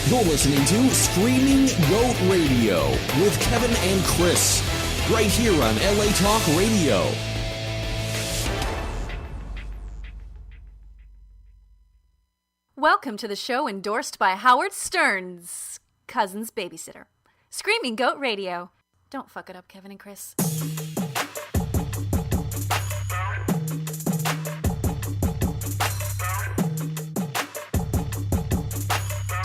You're listening to Screaming Goat Radio with Kevin and Chris, right here on LA Talk Radio. Welcome to the show endorsed by Howard Stern's cousin's babysitter. Screaming Goat Radio. Don't fuck it up, Kevin and Chris.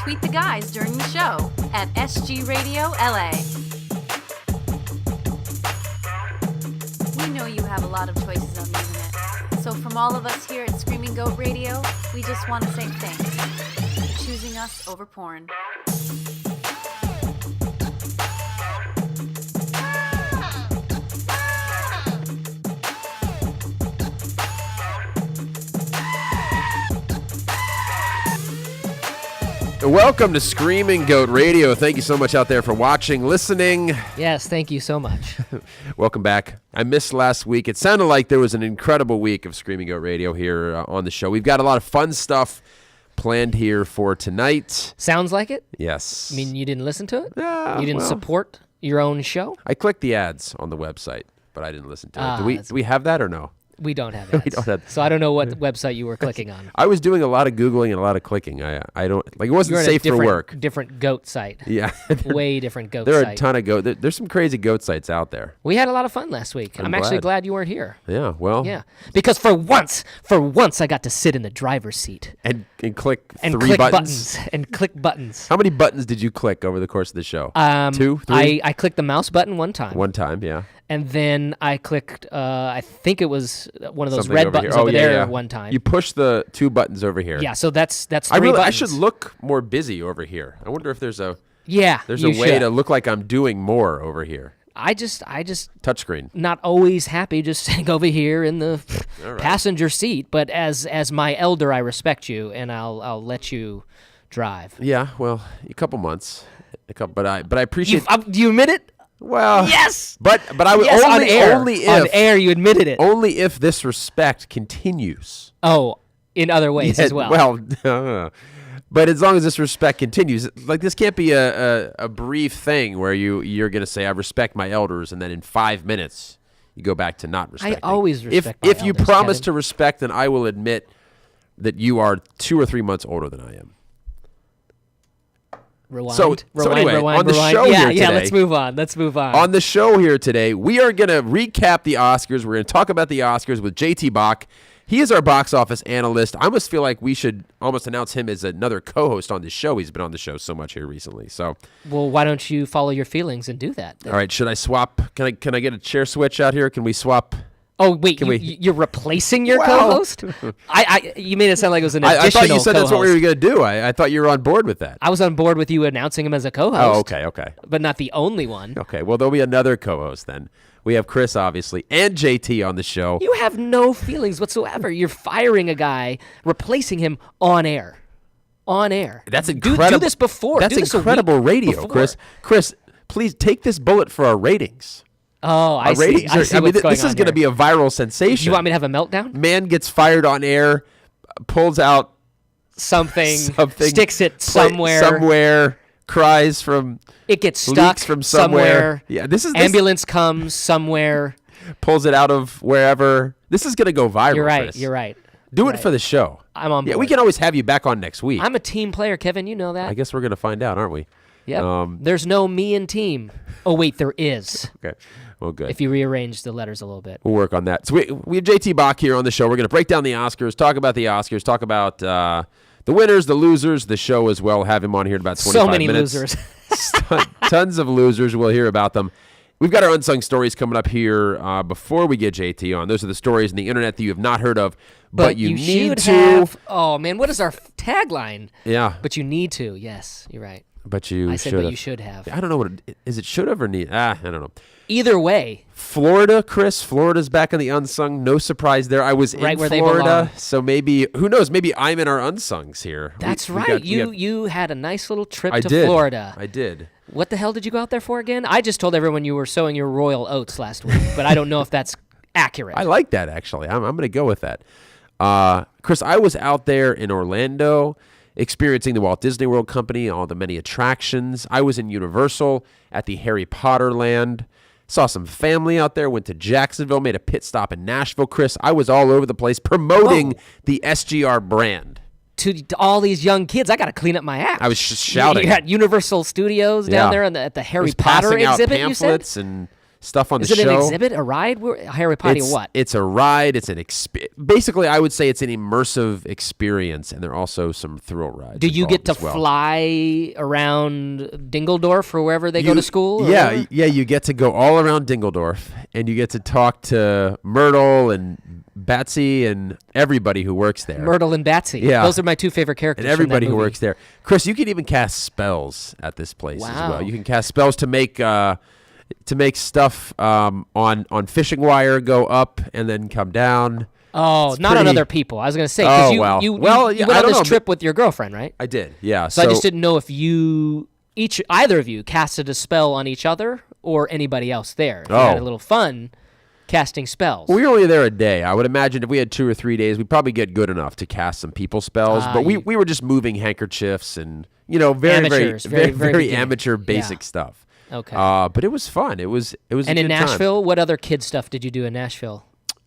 Tweet the guys during the show at SG Radio LA. We know you have a lot of choices on the internet. So from all of us here at Screaming Goat Radio, we just want to say thanks for choosing us over porn. Welcome to Screaming Goat Radio. Thank you so much out there for watching, listening. Yes, thank you so much. Welcome back. I missed last week. It sounded like there was an incredible week of Screaming Goat Radio here on the show. We've got a lot of fun stuff planned here for tonight. Sounds like it? Yes. I mean, you didn't listen to it? Yeah, you didn't support your own show? I clicked the ads on the website, but I didn't listen to it. Do we have that or no? We don't have ads. We don't have. So I don't know what website you were clicking on. I was doing a lot of Googling and a lot of clicking. I don't, like, it wasn't safe for work. Different goat site. Yeah. Way different goat site. There are site. a ton of goat. There's some crazy goat sites out there. We had a lot of fun last week. I'm actually glad you weren't here. Yeah, well. Yeah. Because for once I got to sit in the driver's seat. And click and three click buttons. And click buttons. How many buttons did you click over the course of the show? 2, 3? I clicked the mouse button one time. One time, yeah. And then I clicked, I think it was one of those Something red buttons over there yeah. one time. You push the 2 buttons over here. Yeah, so that's 3 I buttons. should look more busy over here. I wonder if there's a a way to look like I'm doing more over here. I just touchscreen. Not always happy just sitting over here in the passenger seat, but as my elder, I respect you and I'll let you drive. Yeah, well, a couple months, but I appreciate. Do you admit it? Well, yes, but I would yes, only if on air you admitted it. Only if this respect continues. Oh, in other ways as well. Well, but as long as this respect continues, like this can't be a brief thing where you're gonna say I respect my elders and then in 5 minutes you go back to not respecting. I always respect. My if you elders, promise Kevin. to respect, then I will admit that you are 2 or 3 months older than I am. Rewind. So anyway, on the show here today. Yeah, let's move on. On the show here today, we are going to recap the Oscars. We're going to talk about the Oscars with JT Bach. He is our box office analyst. I almost feel like we should almost announce him as another co-host on the show. He's been on the show so much here recently. So, well, why don't you follow your feelings and do that? All right, should I swap? Can I get a chair switch out here? Can we swap? Oh wait, you're replacing your co-host? You made it sound like it was an additional I thought you said co-host. That's what we were going to do. I thought you were on board with that. I was on board with you announcing him as a co-host. Oh, okay. But not the only one. Okay, well, there'll be another co-host then. We have Chris, obviously, and JT on the show. You have no feelings whatsoever. You're firing a guy, replacing him on air. On air. That's incredible. Do this before. That's incredible radio, before. Chris, please take this bullet for our ratings. Oh, I see. This is going to be a viral sensation. You want me to have a meltdown? Man gets fired on air, pulls out something sticks it somewhere, cries from it gets stuck from somewhere. Yeah, ambulance comes somewhere, pulls it out of wherever. This is going to go viral. You're right. Chris. You're right. Do it for the show. I'm on board. Yeah, we can always have you back on next week. I'm a team player, Kevin. You know that. I guess we're going to find out, aren't we? Yeah. There's no me and team. Oh wait, there is. Okay. Well, good. If you rearrange the letters a little bit. We'll work on that. So we have JT Bach here on the show. We're going to break down the Oscars, talk about the Oscars, talk about the winners, the losers, the show as well. Have him on here in about 25 minutes. So many losers. Tons of losers. We'll hear about them. We've got our unsung stories coming up here before we get JT on. Those are the stories on the internet that you have not heard of, but you need to. Oh, man, what is our tagline? Yeah. But you need to. Yes, you're right. But you I said, but you should have. I don't know what it is. It should have or need? I don't know. Either way. Florida, Chris. Florida's back in the unsung. No surprise there. I was right in where Florida, so maybe, who knows? Maybe I'm in our unsungs here. That's right. You had a nice little trip to did. Florida. I did. What the hell did you go out there for again? I just told everyone you were sowing your royal oats last week, but I don't know if that's accurate. I like that, actually. I'm going to go with that. Chris, I was out there in Orlando. experiencing the Walt Disney World Company, all the many attractions. I was in Universal at the Harry Potter land. Saw some family out there, went to Jacksonville, made a pit stop in Nashville. Chris, I was all over the place promoting the SGR brand. To all these young kids, I got to clean up my act. I was just shouting. You got Universal Studios down there at the Harry Potter passing exhibit, out pamphlets and stuff on Is the it show. an exhibit, a ride? Harry Potter what? It's a ride. It's an basically, I would say it's an immersive experience, and there are also some thrill rides. Do you get to as well. fly around Dingledorf or wherever they go to school? or Yeah, whatever? yeah. You get to go all around Dingledorf, and you get to talk to Myrtle and Batsy and everybody who works there. Myrtle and Batsy. Yeah. Those are my two favorite characters. And everybody from that who movie. works there. Chris, you can even cast spells at this place as Wow. well. You can cast spells to make stuff on fishing wire go up and then come down. Oh, It's not on pretty- other people. I was going to say, because Oh, you, well. you, Well, you yeah, went I on don't this know, trip with your girlfriend, right? I did, yeah. So I just didn't know if either of you casted a spell on each other or anybody else there. If you had a Oh. little fun casting spells. We were only there a day. I would imagine if we had 2 or 3 days, we'd probably get good enough to cast some people spells. But we were just moving handkerchiefs and very Amateurs, very beginning. amateur basic Yeah. stuff. Okay. But it was fun. It was a and in good time. Nashville, what other kid stuff did you do in Nashville?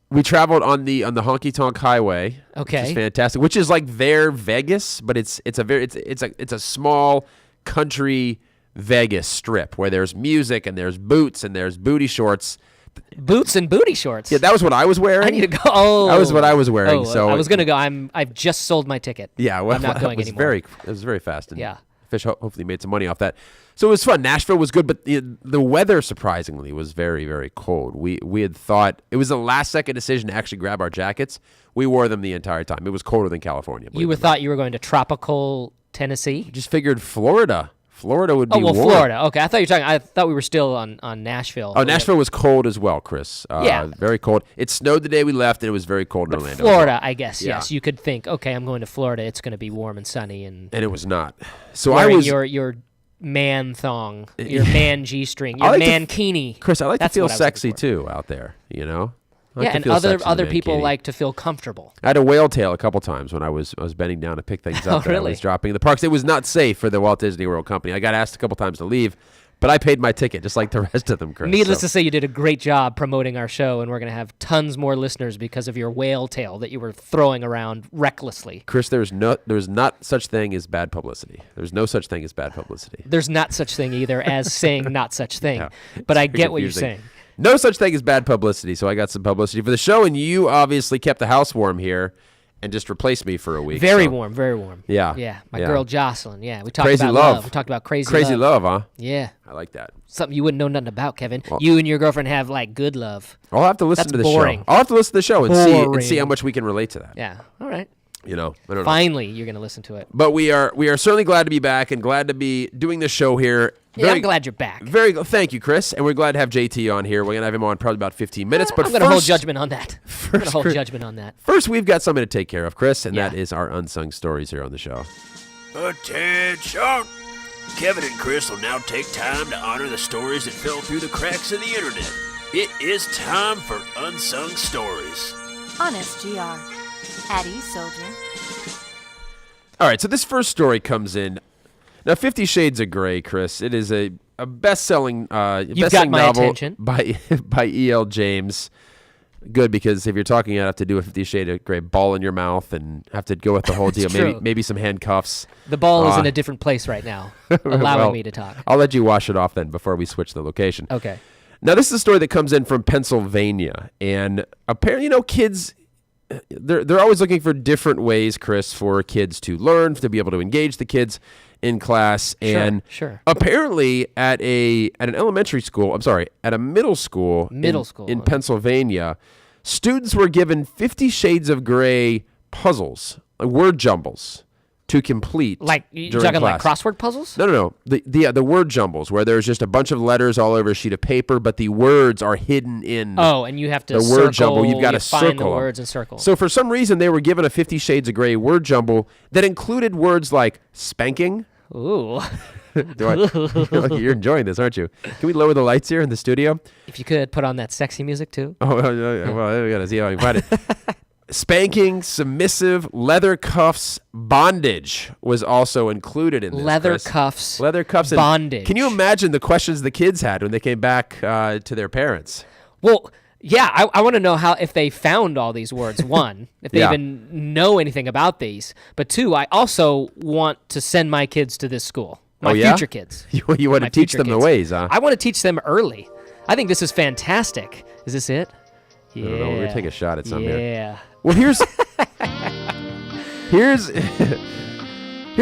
We traveled on the Honky Tonk Highway, which Okay. is fantastic. Which is like their Vegas, but it's a small country Vegas strip where there's music and there's boots and there's booty shorts. Boots and booty shorts. Yeah, that was what I was wearing. I need to go. Oh, That was what I was wearing. Oh, so I was gonna go. I've just sold my ticket. Yeah, well, I'm not going it was anymore. It was very fast. And Yeah. Fish hopefully made some money off that. So it was fun. Nashville was good, but the weather surprisingly was very, very cold. We had thought it was a last second decision to actually grab our jackets. We wore them the entire time. It was colder than California. You thought you were going to tropical Tennessee? Just figured Florida. Florida would be Oh well, warm. Florida. Okay, I thought we were still on Nashville. Oh, Nashville was cold as well, Chris. Yeah. Very cold. It snowed the day we left, and it was very cold in Orlando. as Florida, well. I guess. Yeah. Yes, you could think, okay, I'm going to Florida. It's going to be warm and sunny, and And it was not. So wearing I was your man thong, your man G-string, I your like to mankini. Chris, I like That's to feel what I was looking sexy for. too out there, I like Yeah, to and feel sexy in other the people mankini. like to feel comfortable. I had a whale tail a couple times when I was bending down to pick things up. Oh, that I really? was dropping in the parks. It was not safe for the Walt Disney World Company. I got asked a couple times to leave, but I paid my ticket just like the rest of them, Chris. Needless so. to say, you did a great job promoting our show, and we're going to have tons more listeners because of your whale tail that you were throwing around recklessly. Chris, there's not such thing as bad publicity. There's no such thing as bad publicity. There's not such thing either as saying not such thing, Yeah, but I very get what you're confusing. saying. No such thing as bad publicity, so I got some publicity for the show, and you obviously kept the house warm here and just replaced me for a week. Very so. warm, very warm. Yeah, Yeah, my yeah. girl Jocelyn. Yeah, we talked Crazy about love. We talked about crazy Crazy love. love, huh? Yeah, I like that. something you wouldn't know nothing about, Kevin. Well- You and your girlfriend have like good love. I'll have to listen That's to the boring. show. I'll have to listen to the show and see Boring. how much we can relate to that. Yeah. All right. I don't know. Finally, you're gonna listen to it. But we are certainly glad to be back and glad to be doing this show here. Yeah, I'm glad you're back. Thank you, Chris, and we're glad to have JT on here. We're gonna have him on probably about 15 minutes. But I'm gonna hold first- judgment on that. I'm gonna hold Chris- judgment on that. First, we've got something to take care of, Chris, and Yeah. that is our unsung stories here on the show. Attention! Kevin and Chris will now take time to honor the stories that fell through the cracks of the internet. It is time for Unsung Stories. On SGR. At E-Soldier. All right, so this first story comes in. Now, 50 Shades of Grey, Chris. It is a best-selling, got best-selling my novel attention. by E.L. James. Good, because if you're talking, you have to do a 50 Shades of Grey ball in your mouth and have to go with the whole deal. true. Maybe some handcuffs. The ball is Uh, in a different place right now, allowing Well, me to talk. I'll let you wash it off then before we switch the location. Okay. Now, this is a story that comes in from Pennsylvania, and apparently, kids, they're always looking for different ways, Chris, for kids to learn, to be able to engage the kids in class. And sure. apparently, at an elementary school, at a middle school, in Pennsylvania, students were given 50 Shades of Grey puzzles, word jumbles, to complete. Like you during talking like class. crossword puzzles? No. The word jumbles, where there's just a bunch of letters all over a sheet of paper, but the words are hidden in. Oh, and you have to the circle, word jumble. You've got to find circle the 'em. words and circle. So for some reason, they were given a 50 Shades of Grey word jumble that included words like spanking. Ooh. You're enjoying this, aren't you? Can we lower the lights here in the studio? If you could put on that sexy music too. Oh, well, we got to see how I can find it. Spanking, submissive, leather cuffs, bondage was also included in this. Leather Chris. cuffs, Leather cuffs, and bondage. Can you imagine the questions the kids had when they came back to their parents? Well, yeah, I want to know if they found all these words. One, if they Yeah. even know anything about these. But two, I also want to send my kids to this school. My Oh, yeah? future kids. You want to My teach future them the kids. ways, huh? I want to teach them early. I think this is fantastic. Is this it? Yeah. I don't know. We're gonna take a shot at some yeah. here. Well, here's here's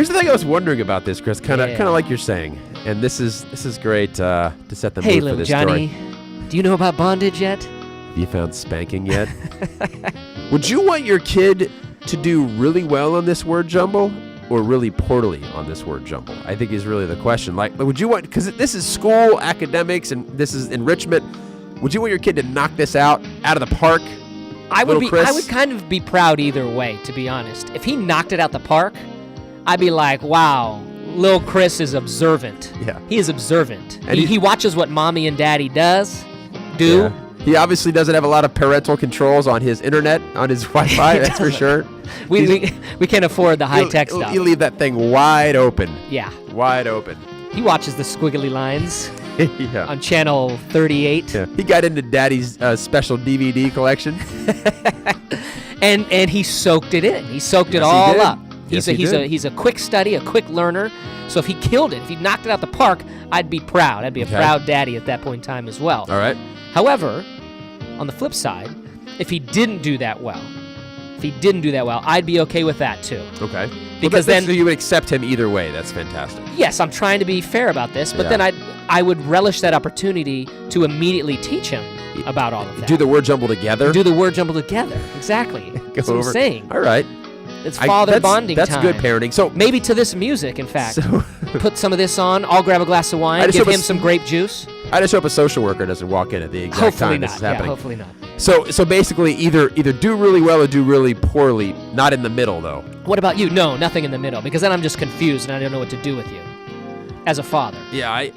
the thing I was wondering about this, Chris. Kind Yeah. of like you're saying, and this is great to set the Hey, mood for little this Johnny, story. do you know about bondage yet? Have you found spanking yet? Would you want your kid to do really well on this word jumble or really poorly on this word jumble? I think is really the question. Like, would you want, because this is school, academics, and this is enrichment, would you want your kid to knock this out of the park? I would Little Chris? I would kind of be proud either way, to be honest. If he knocked it out the park, I'd be like, wow, Lil Chris is observant. Yeah. He is observant. And He watches what mommy and daddy do. Yeah. He obviously doesn't have a lot of parental controls on his internet, on his Wi-Fi, that's for sure. We can't afford the high-tech You stuff. leave that thing wide open. Yeah. Wide open. He watches the squiggly lines Yeah. on channel 38. Yeah. He got into Daddy's special DVD collection. And he soaked it in. He soaked it Yes, he all did. up. Yes, he did. He's a quick study, a quick learner. So if he killed it, if he knocked it out the park, I'd be proud. I'd be a Okay. proud daddy at that point in time as well. All right. However, on the flip side, if he didn't do that well, I'd be okay with that too. Okay. Because then then- you would accept him either way. That's fantastic. Yes, I'm trying to be fair about this, but Yeah. then I would relish that opportunity to immediately teach him about all of that. Do the word jumble together. Do the word jumble together. Exactly. That's what I'm saying. All right. It's father bonding That's time. good parenting. So Maybe to this music, in fact. So- Put some of this on. I'll grab a glass of I wine. just Give hope him it's- some grape juice. I just hope a social worker doesn't walk in at the exact Hopefully time this not. is Yeah, happening. hopefully not. So basically, either do really well or do really poorly. Not in the middle, though. What about you? No, nothing in the middle, because then I'm just confused and I don't know what to do with you as a father. Yeah,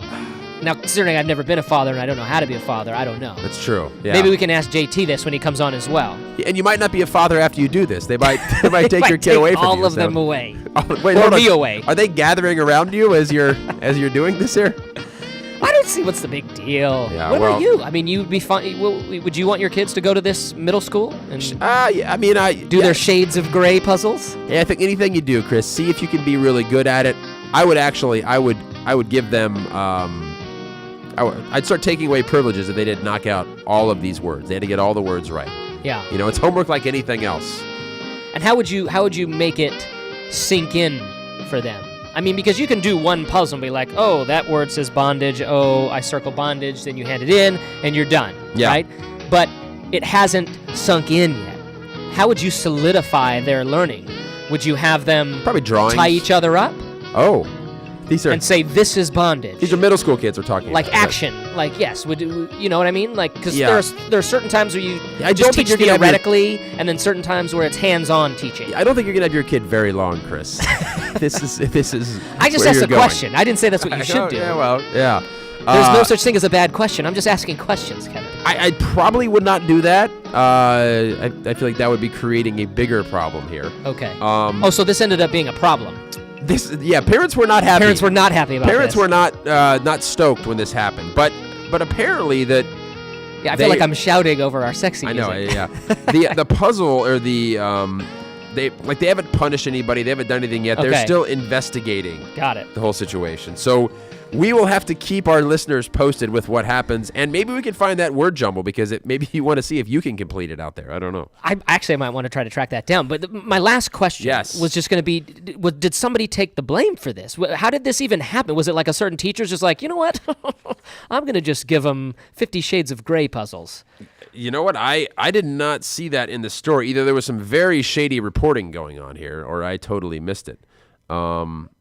Now, considering I've never been a father and I don't know how to be a father, I don't know. that's true. Yeah. Maybe we can ask JT this when he comes on as well. And you might not be a father after you do this. They might take Might your kid take away from all you. of them away. Wait, Or hold on. me away. Are they gathering around you as you're doing this here? I don't see what's the big deal. Yeah, what well- about you? I mean, you'd be fine. Would you want your kids to go to this middle school and Yeah, I mean, do their shades of gray puzzles? Yeah, I think anything you do, Chris, see if you can be really good at it. I would give them. I'd start taking away privileges if they didn't knock out all of these words. They had to get all the words right. Yeah. You know, it's homework like anything else. And how would you make it sink in for them? I mean, because you can do one puzzle and be like, oh, that word says bondage. Oh, I circle bondage. Then you hand it in, and you're done. Yeah. Right? But it hasn't sunk in yet. How would you solidify their learning? Would you have them Probably drawings. tie each other up Oh, these are and say, this is bondage? these are middle school kids we're talking Like about. action. Like, yes. You know what I mean? Like, because Yeah. there are certain times where you I just don't think teach you're gonna have your- theoretically, and then certain times where it's hands-on teaching. I don't think you're gonna have your kid very long, Chris. This is. I just where asked you're a going. question. I didn't say that's what you I should know, do. Yeah, well, yeah. There's no such thing as a bad question. I'm just asking questions, Kevin. I probably would not do that. I feel like that would be creating a bigger problem here. Okay. Um, So this ended up being a problem. Parents were not happy. Parents were not happy about Parents this. were not stoked when this happened. But apparently that Yeah, I they- feel like I'm shouting over our sexy I music. know, yeah. the puzzle or the they haven't punished anybody. They haven't done anything yet. They're Okay. still investigating Got it. the whole situation. So we will have to keep our listeners posted with what happens, and maybe we can find that word jumble because maybe you want to see if you can complete it out there. I don't know. I might want to try to track that down. But my last question Yes. was just going to be, did somebody take the blame for this? How did this even happen? Was it like a certain teacher's just like, you know what? I'm going to just give them 50 Shades of Grey puzzles. You know what? I did not see that in the story. Either there was some very shady reporting going on here, or I totally missed it.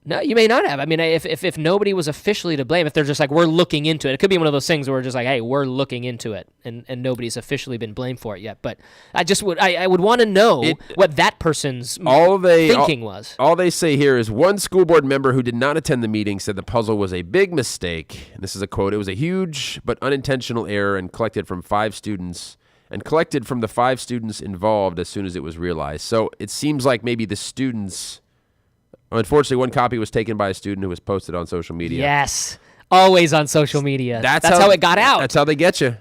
No, you may not have. I mean, if nobody was officially to blame, if they're just like, we're looking into it, it could be one of those things where we're just like, hey, we're looking into it, and nobody's officially been blamed for it yet. But I would want to know what that person's thinking was. All they say here is one school board member who did not attend the meeting said the puzzle was a big mistake. And this is a quote. It was a huge but unintentional error and collected from 5 students and collected from the 5 students involved as soon as it was realized. So it seems like maybe the students. Unfortunately, one copy was taken by a student who was posted on social media. Yes. Always on social media. That's how it got out. That's how they get you.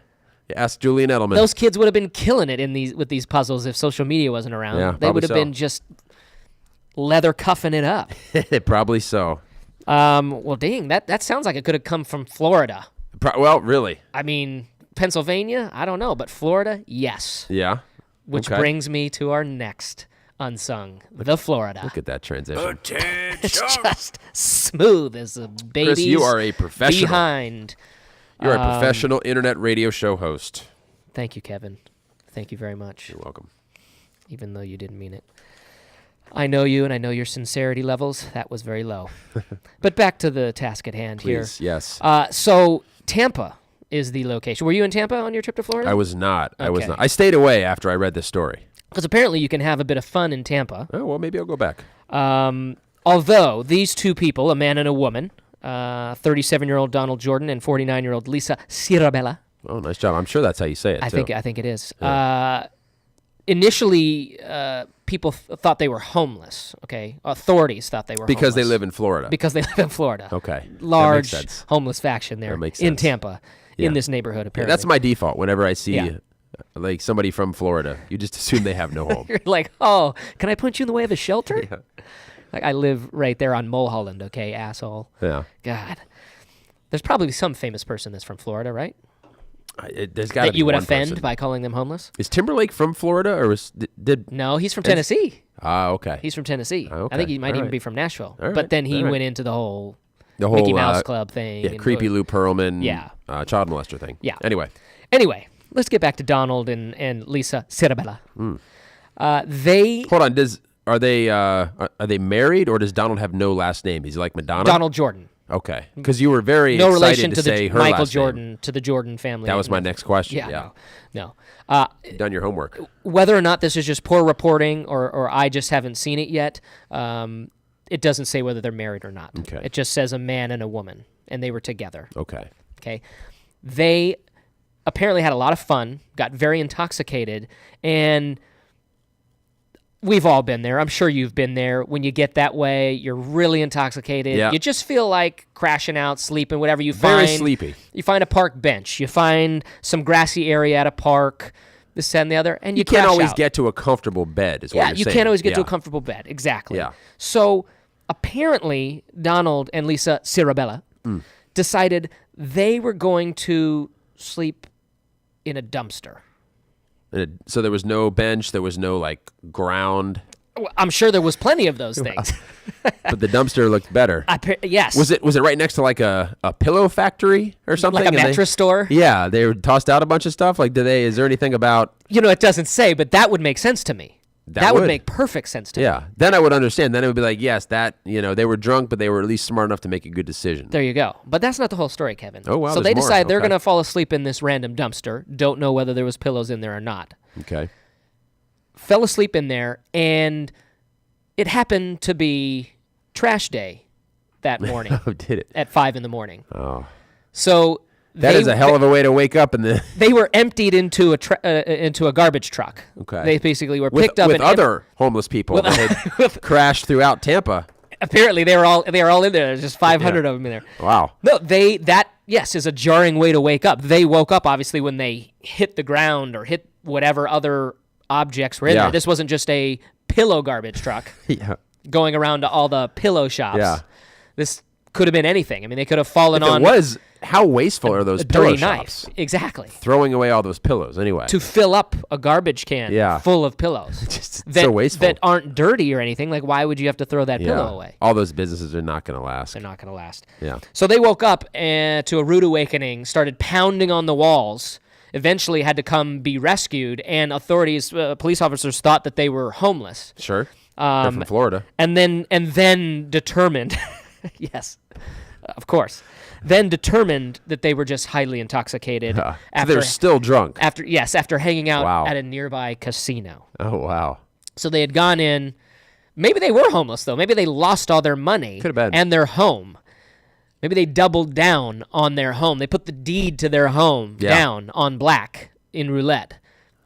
Ask Julian Edelman. Those kids would have been killing it with these puzzles if social media wasn't around. Yeah, they would have probably been just leather cuffing it up. Probably so. Well, dang, that sounds like it could have come from Florida. Well, really? I mean, Pennsylvania, I don't know, but Florida, yes. Yeah. Which Okay. brings me to our next unsung, the Florida. Look at that transition. Attention! It's just smooth as a baby's Chris, you are a professional. behind. You're a professional internet radio show host. Thank you, Kevin. Thank you very much, You're welcome. even though you didn't mean it. I know you, and I know your sincerity levels. That was very low. But back to the task at hand Please, here. yes. So Tampa is the location. Were you in Tampa on your trip to Florida? I was not. I was Okay. not. I stayed away after I read this story. Because apparently you can have a bit of fun in Tampa. Oh, well, maybe I'll go back. Although these two people, a man and a woman, 37-year-old Donald Jordan and 49-year-old Lisa Cirabella. Oh, nice job. I'm sure that's how you say it, I too. think it is. Initially, people thought they were homeless. Okay, authorities thought they were Because they homeless. live in Florida. Because they live in Florida. Okay. That Large makes sense. homeless faction there That makes in sense. Tampa, Yeah. in this neighborhood. Yeah, Apparently, that's my default whenever I see Yeah. like somebody from Florida. You just assume they have no home. You're like, oh, can I punch you in the way of a shelter? Like I live right there on Mulholland. Okay, asshole. Yeah. God, there's probably some famous person that's from Florida, right? There's got to That be you would one offend person. by calling them homeless? Is Timberlake from Florida or did No, he's from Tennessee. okay. He's from Tennessee. Okay. I think he might All even right. be from Nashville. All But right. then he All right. went into the whole the whole Mickey Mouse Club thing. Yeah, and- creepy Lou Pearlman. Yeah. Child molester thing. Yeah. Anyway, Anyway, let's get back to Donald and Lisa Cirabella. Hmm. They hold on. Are they married or does Donald have no last name? Is he like Madonna? Donald Jordan. Okay. Because you were very No excited relation to to say the her Michael last Jordan, name. to the Jordan family. That was my next question. Yeah. No. You've done your homework. Whether or not this is just poor reporting or I just haven't seen it yet, it doesn't say whether they're married or not. Okay. It just says a man and a woman, and they were together. Okay. Okay. They apparently had a lot of fun, got very intoxicated, and we've all been there. I'm sure you've been there. When you get that way, you're really intoxicated. Yeah. You just feel like crashing out, sleeping, whatever you Very find. sleepy. You find a park bench. You find some grassy area at a park, this, that, and the other, and you can't crash always out. get to a comfortable bed, is what Yeah, you're you saying. can't always get to a Yeah. comfortable bed. Exactly. Yeah. So apparently, Donald and Lisa Cirabella decided they were going to sleep in a dumpster. So there was no bench, there was no like ground, Well, I'm sure there was plenty of those things. but the dumpster looked better. Yes. Was it right next to like a pillow factory or something? like a And mattress store? Yeah, they were tossed out a bunch of stuff. Like, is there anything about? You know, it doesn't say, but that would make sense to me. That would would. make perfect sense to me. Yeah, then I would understand. Then it would be like, yes, they were drunk, but they were at least smart enough to make a good decision. There you go. But that's not the whole story, Kevin. Oh, wow, So there's they more. decide they're Okay. going to fall asleep in this random dumpster. Don't know whether there was pillows in there or not. Okay. Fell asleep in there, and it happened to be trash day that morning Oh, did it? at 5 a.m. Oh, So that is a hell of a way to wake up in the they were emptied into a garbage truck. Okay. They basically were with picked up with and other homeless people that had crashed throughout Tampa. apparently they were all in there. There's just 500 of them in there. Wow. No, yes is a jarring way to wake up. They woke up obviously when they hit the ground or hit whatever other objects were in Yeah. there. This wasn't just a pillow garbage truck Yeah. going around to all the pillow shops. Yeah. This could have been anything. I mean, they could have fallen If on it was, how wasteful are those a pillow dirty shops? knife. Exactly. Throwing away all those pillows anyway. To fill up a garbage can Yeah. full of pillows. Just so wasteful. That aren't dirty or anything. Like, why would you have to throw that pillow away? All those businesses are not going to last. They're not going to last. Yeah. So they woke up to a rude awakening, started pounding on the walls, eventually had to come be rescued, and authorities, police officers thought that they were homeless. Sure. They're from Florida. And then determined, yes, of course, then determined that they were just highly intoxicated So after they're still drunk. after hanging out Wow. at a nearby casino. Oh, wow. So they had gone in. Maybe they were homeless, though. Maybe they lost all their money Could have been. and their home. Maybe they doubled down on their home. They put the deed to their home Yeah. down on black in roulette.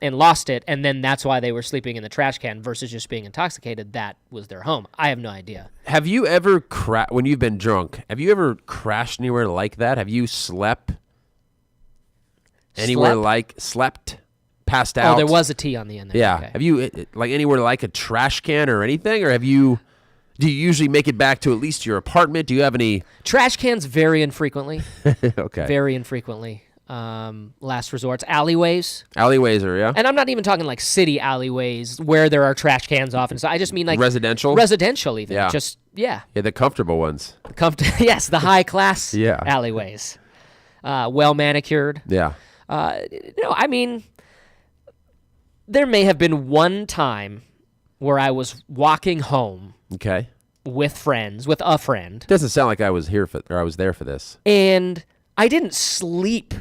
and lost it, and then that's why they were sleeping in the trash can versus just being intoxicated. That was their home. I have no idea. Have you ever when you've been drunk? Have you ever crashed anywhere like that? Have you slept anywhere slept, passed out? Oh, there was a T on the end there. Yeah. Okay. Have you like anywhere like a trash can or anything, or do you usually make it back to at least your apartment? Do you have any Trash cans very infrequently. okay Very infrequently. Last resorts, alleyways. alleyways or yeah? And I'm not even talking like city alleyways where there are trash cans often. So I just mean like Residential even. Yeah. Just, yeah. Yeah, the comfortable ones. Yes, the high class Yeah. alleyways. Well manicured. Yeah. No, I mean, there may have been one time where I was walking home Okay. with friends, with a friend, Doesn't sound like I was there for this. and I didn't sleep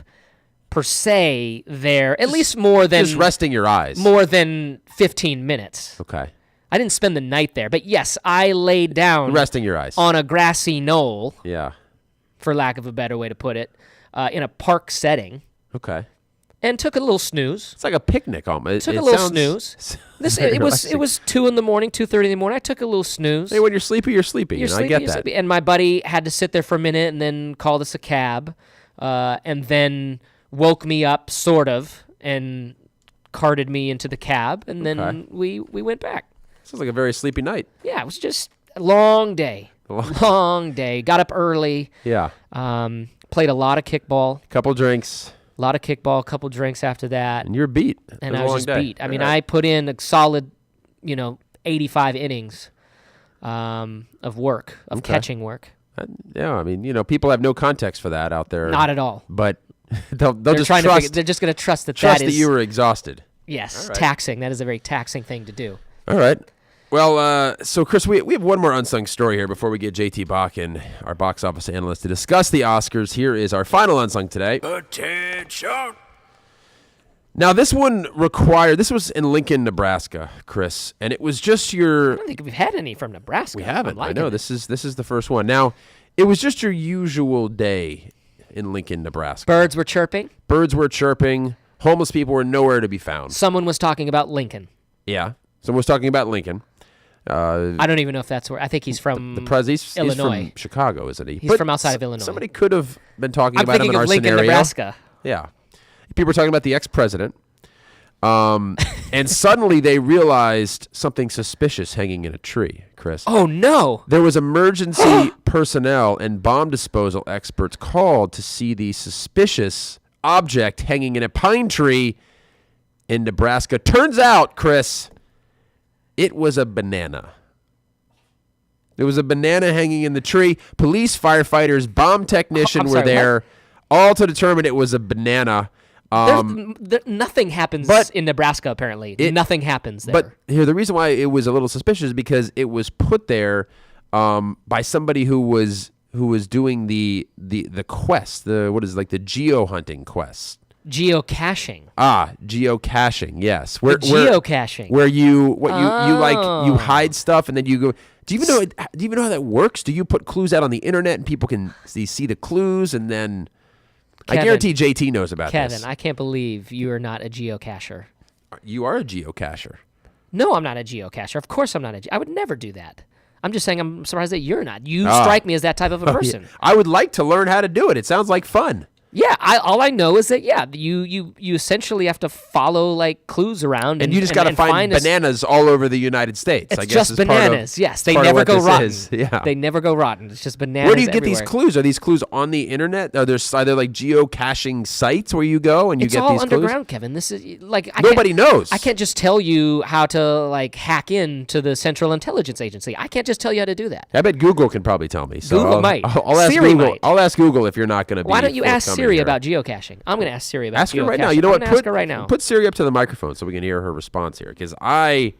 per se there, at least more than Just resting your eyes. more than 15 minutes. Okay. I didn't spend the night there, but yes, I laid down Resting your eyes. on a grassy knoll, Yeah. for lack of a better way to put it, in a park setting, Okay. and took a little snooze. It's like a picnic almost. Took It a little sounds- snooze. It was 2 in the morning, 2:30 in the morning. I took a little snooze. Hey, when you're sleepy, you're sleepy. You're you know, sleepy, I get you're that. sleepy. And my buddy had to sit there for a minute and then called us a cab, and then woke me up sort of and carted me into the cab, and then Okay. we went back. Sounds like a very sleepy night. Yeah, it was just a long day. Long day. Got up early. Yeah. Played a lot of kickball. Couple drinks, A couple drinks after that, and you're beat. and It was I a was long just day. beat. I mean, All right. I put in a solid, 85 innings of work, of Okay. catching work. Yeah, I mean, people have no context for that out there. Not at all. But they'll They're just trying to trust, they're just going to trust that trust that that is you were exhausted. yes, All right. taxing. That is a very taxing thing to do. All right. Well, so Chris, we have one more unsung story here before we get JT Bach and our box office analyst to discuss the Oscars. Here is our final unsung today. Attention! Now, this one this was in Lincoln, Nebraska, Chris, and it was just I your. don't think we've had any from Nebraska. We haven't. I'm I liking know it. this is the first one. Now, it was just your usual day in Lincoln, Nebraska. Birds were chirping. Birds were chirping. Homeless people were nowhere to be found. Someone was talking about Lincoln. Yeah. Someone was talking about Lincoln. I don't even know if that's where. I think he's from The president, he's Illinois. from Chicago, isn't he? He's from outside of Illinois. Somebody could have been talking I'm about him thinking in our of Lincoln, scenario. Nebraska. Yeah. People were talking about the ex-president. And suddenly they realized something suspicious hanging in a tree, Chris. Oh no! There was emergency personnel and bomb disposal experts called to see the suspicious object hanging in a pine tree in Nebraska. Turns out, Chris, it was a banana. There was a banana hanging in the tree. Police, firefighters, bomb technician I'm were sorry, there, all to determine it was a banana. Nothing happens but in Nebraska. Apparently, nothing happens there. But here, the reason why it was a little suspicious is because it was put there by somebody who was doing the quest, the geo hunting quest. Geocaching. Geocaching. Yes, Geocaching. where you Oh. hide stuff and then you go. Do you even know how that works? Do you put clues out on the internet and people can see the clues and then? I Kevin, guarantee JT knows about Kevin, this. I can't believe you are not a geocacher. You are a geocacher. No, I'm not a geocacher. Of course I'm not I would never do that. I'm just saying I'm surprised that you're not. You strike me as that type of a person. I would like to learn how to do it. It sounds like fun. Yeah, all I know is that you essentially have to follow like clues around, And you just got to find a- bananas all over the United States. It's I guess just is part of- bananas. Yes, they part of never what go this rotten. is. Yeah. They never go rotten. It's just bananas. Where do you get these everywhere. clues? Are these clues on the internet? Are there like geocaching sites where you go and you It's get all these underground, Kevin. This is like Nobody knows. I can't just tell you how to like hack into the Central Intelligence Agency. I can't just tell you how to do that. clues? I bet Google can probably tell me. So Google I'll, might. I'll ask Siri Google. might. I'll ask Google if you're not going to be. Why don't you ask forthcoming Siri here. about geocaching? I'm going to ask Siri about Ask her right now. geocaching. You know I'm what? gonna ask her right now. Put Siri up to the microphone so we can hear her response here. Because I've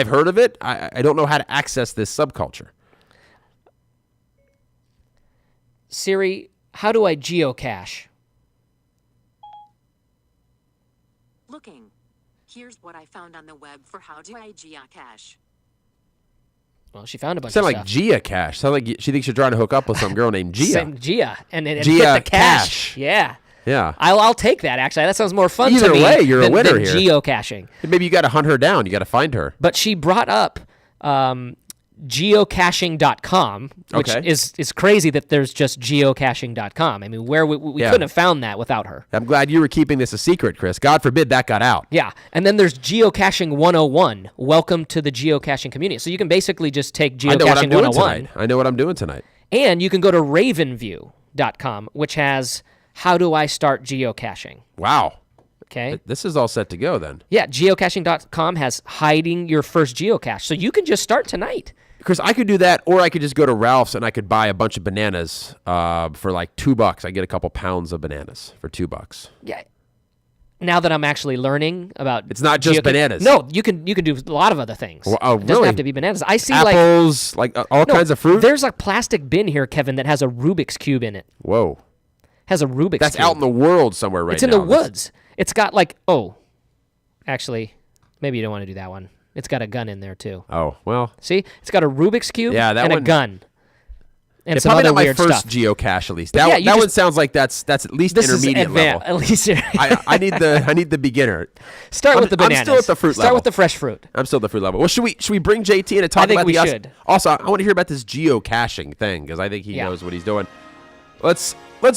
heard of it. I don't know how to access this subculture. Siri, how do I geocache? Looking. Here's what I found on the web for how do I geocache. Well, she found a bunch Sound of like stuff. geocache. Sound like she thinks you're trying to hook up with some girl named Gia. Same Gia, and Gia hit the cache. Cache. Yeah. Yeah. I'll take that. Actually, that sounds more fun. Either to me way, you're a than, winner than here. geocaching. Maybe you got to hunt her down. You got to find her. But she brought up geocaching.com, which Okay. is crazy that there's just geocaching.com. I mean, where we Yeah. couldn't have found that without her. I'm glad you were keeping this a secret, Chris. God forbid that got out. Yeah, and then there's Geocaching 101. Welcome to the geocaching community. So you can basically just take I know what I'm Geocaching doing 101, tonight. I know what I'm doing tonight. and you can go to ravenview.com, which has how do I start geocaching. Wow. Okay. This is all set to go then. Yeah, geocaching.com has hiding your first geocache. So you can just start tonight. Chris, I could do that, or I could just go to Ralph's and I could buy a bunch of bananas for like $2. I get a couple pounds of bananas for $2. Yeah. Now that I'm actually learning about It's not just bananas. No, you can do a lot of other things. Well, oh, It doesn't really? have to be bananas. I see Apples, like all no, kinds of fruit. There's a plastic bin here, Kevin, that has a Rubik's Cube in it. Whoa. Has a Rubik's That's Cube. out in the world somewhere right now. It's in the woods. It's got like, actually, maybe you don't want to do that one. It's got a gun in there too. Oh, well. See? It's got a Rubik's Cube Yeah, that and one- a gun. And It's some probably other not my weird first stuff. geocache at least. But That, yeah, you that just- one sounds like that's at least This intermediate is level. at least I need the beginner. start with the I'm bananas. still at the fruit Start level. with the fresh fruit. I'm still at the fruit level. Well, should we bring JT in and talk I think about we the Os- should. Also, I want to hear about this geocaching thing because I think he Yeah. knows what he's doing. Let's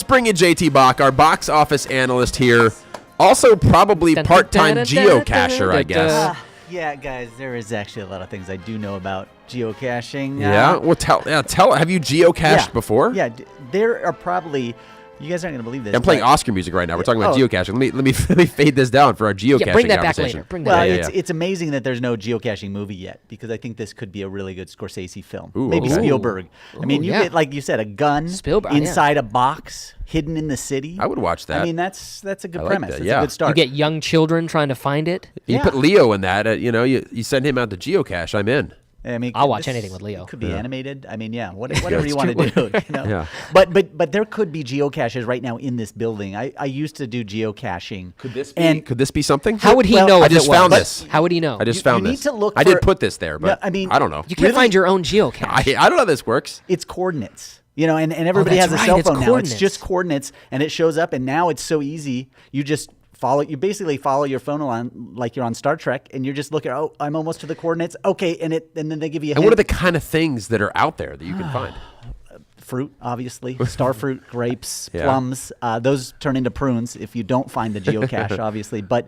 bring in JT Bach, our box office analyst here. Also, probably Dun, dun, part-time dun, dun, dun, geocacher, I dun, guess. dun. Yeah, guys, there is actually a lot of things I do know about geocaching. Yeah. Well, tell. Have you geocached before? Yeah, there are probably. You guys aren't going to believe this. I'm playing but- Oscar music right now. We're talking about Oh. geocaching. Let me fade this down for our geocaching Yeah, bring that back conversation. later. Bring that Well, back. Yeah, it's amazing that there's no geocaching movie yet because I think this could be a really good Scorsese film. Ooh, Maybe okay. Spielberg. I mean, you yeah. get like you said, a gun Spielberg, yeah. inside a box hidden in the city. I would watch that. I mean, that's a good I like premise. that, That's yeah. a good start. You get young children trying to find it. You Yeah. put Leo in that. You send him out to geocache. I'm in. I mean, I'll watch this anything with Leo. Could be animated. I mean, yeah, whatever you want true. to do. You know? Yeah. But there could be geocaches right now in this building. I used to do geocaching. Could Could this be something? How would he Well, know? I if just it was? found this. How would he know? I just You found need this. to look I did for- put this there, but I mean, I don't know. You can't really? find your own geocache. I don't know how this works. It's coordinates. You know, and everybody that's has a right, cell it's phone now. coordinates. It's just coordinates, and it shows up. And now it's so easy. You just follow. You basically follow your phone along like you're on Star Trek, and you're just looking. Oh, I'm almost to the coordinates. Okay, and then they give you a And what are hint. the kind of things that are out there that you can find? Fruit, obviously, star fruit, grapes, Yeah. plums. Those turn into prunes if you don't find the geocache, obviously. But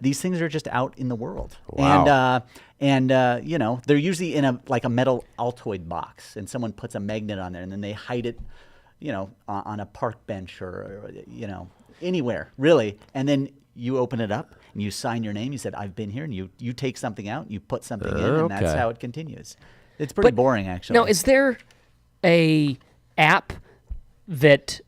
these things are just out in the world, Wow. and you know they're usually in a metal Altoid box, and someone puts a magnet on there, and then they hide it, you know, on a park bench or you know anywhere really, and then you open it up and you sign your name. You said I've been here, and you take something out, you put something in, and that's Okay. how it continues. It's pretty boring, actually. Now, is there a app that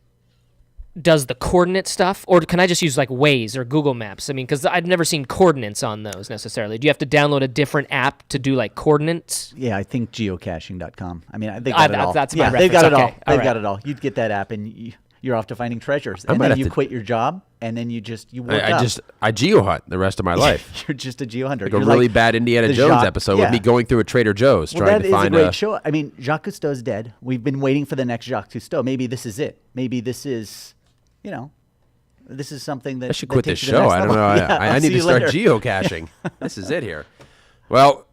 does the coordinate stuff, or can I just use like Waze or Google Maps? I mean, because I've never seen coordinates on those necessarily. Do you have to download a different app to do like coordinates? Yeah, I think geocaching.com. I mean, they got it all. that's my yeah, they've got it reference. all. Okay, all They've right. got it all. You'd get that app, and you're off to finding treasures. I And might then have you to- quit your job, and then you work I up. geohunt the rest of my life. You're just a geohunter. Like You're a really bad Indiana the Jones Jacques- episode yeah. with me going through a Trader Joe's Well, trying that to is find a great show. I mean, Jacques Cousteau's dead. We've been waiting for the next Jacques Cousteau. Maybe this is it. Maybe this is, you know, this is something that I should that quit this takes you to the show. next I don't know. level. Yeah, I I'll need see to you start later. geocaching. This is it here. Well,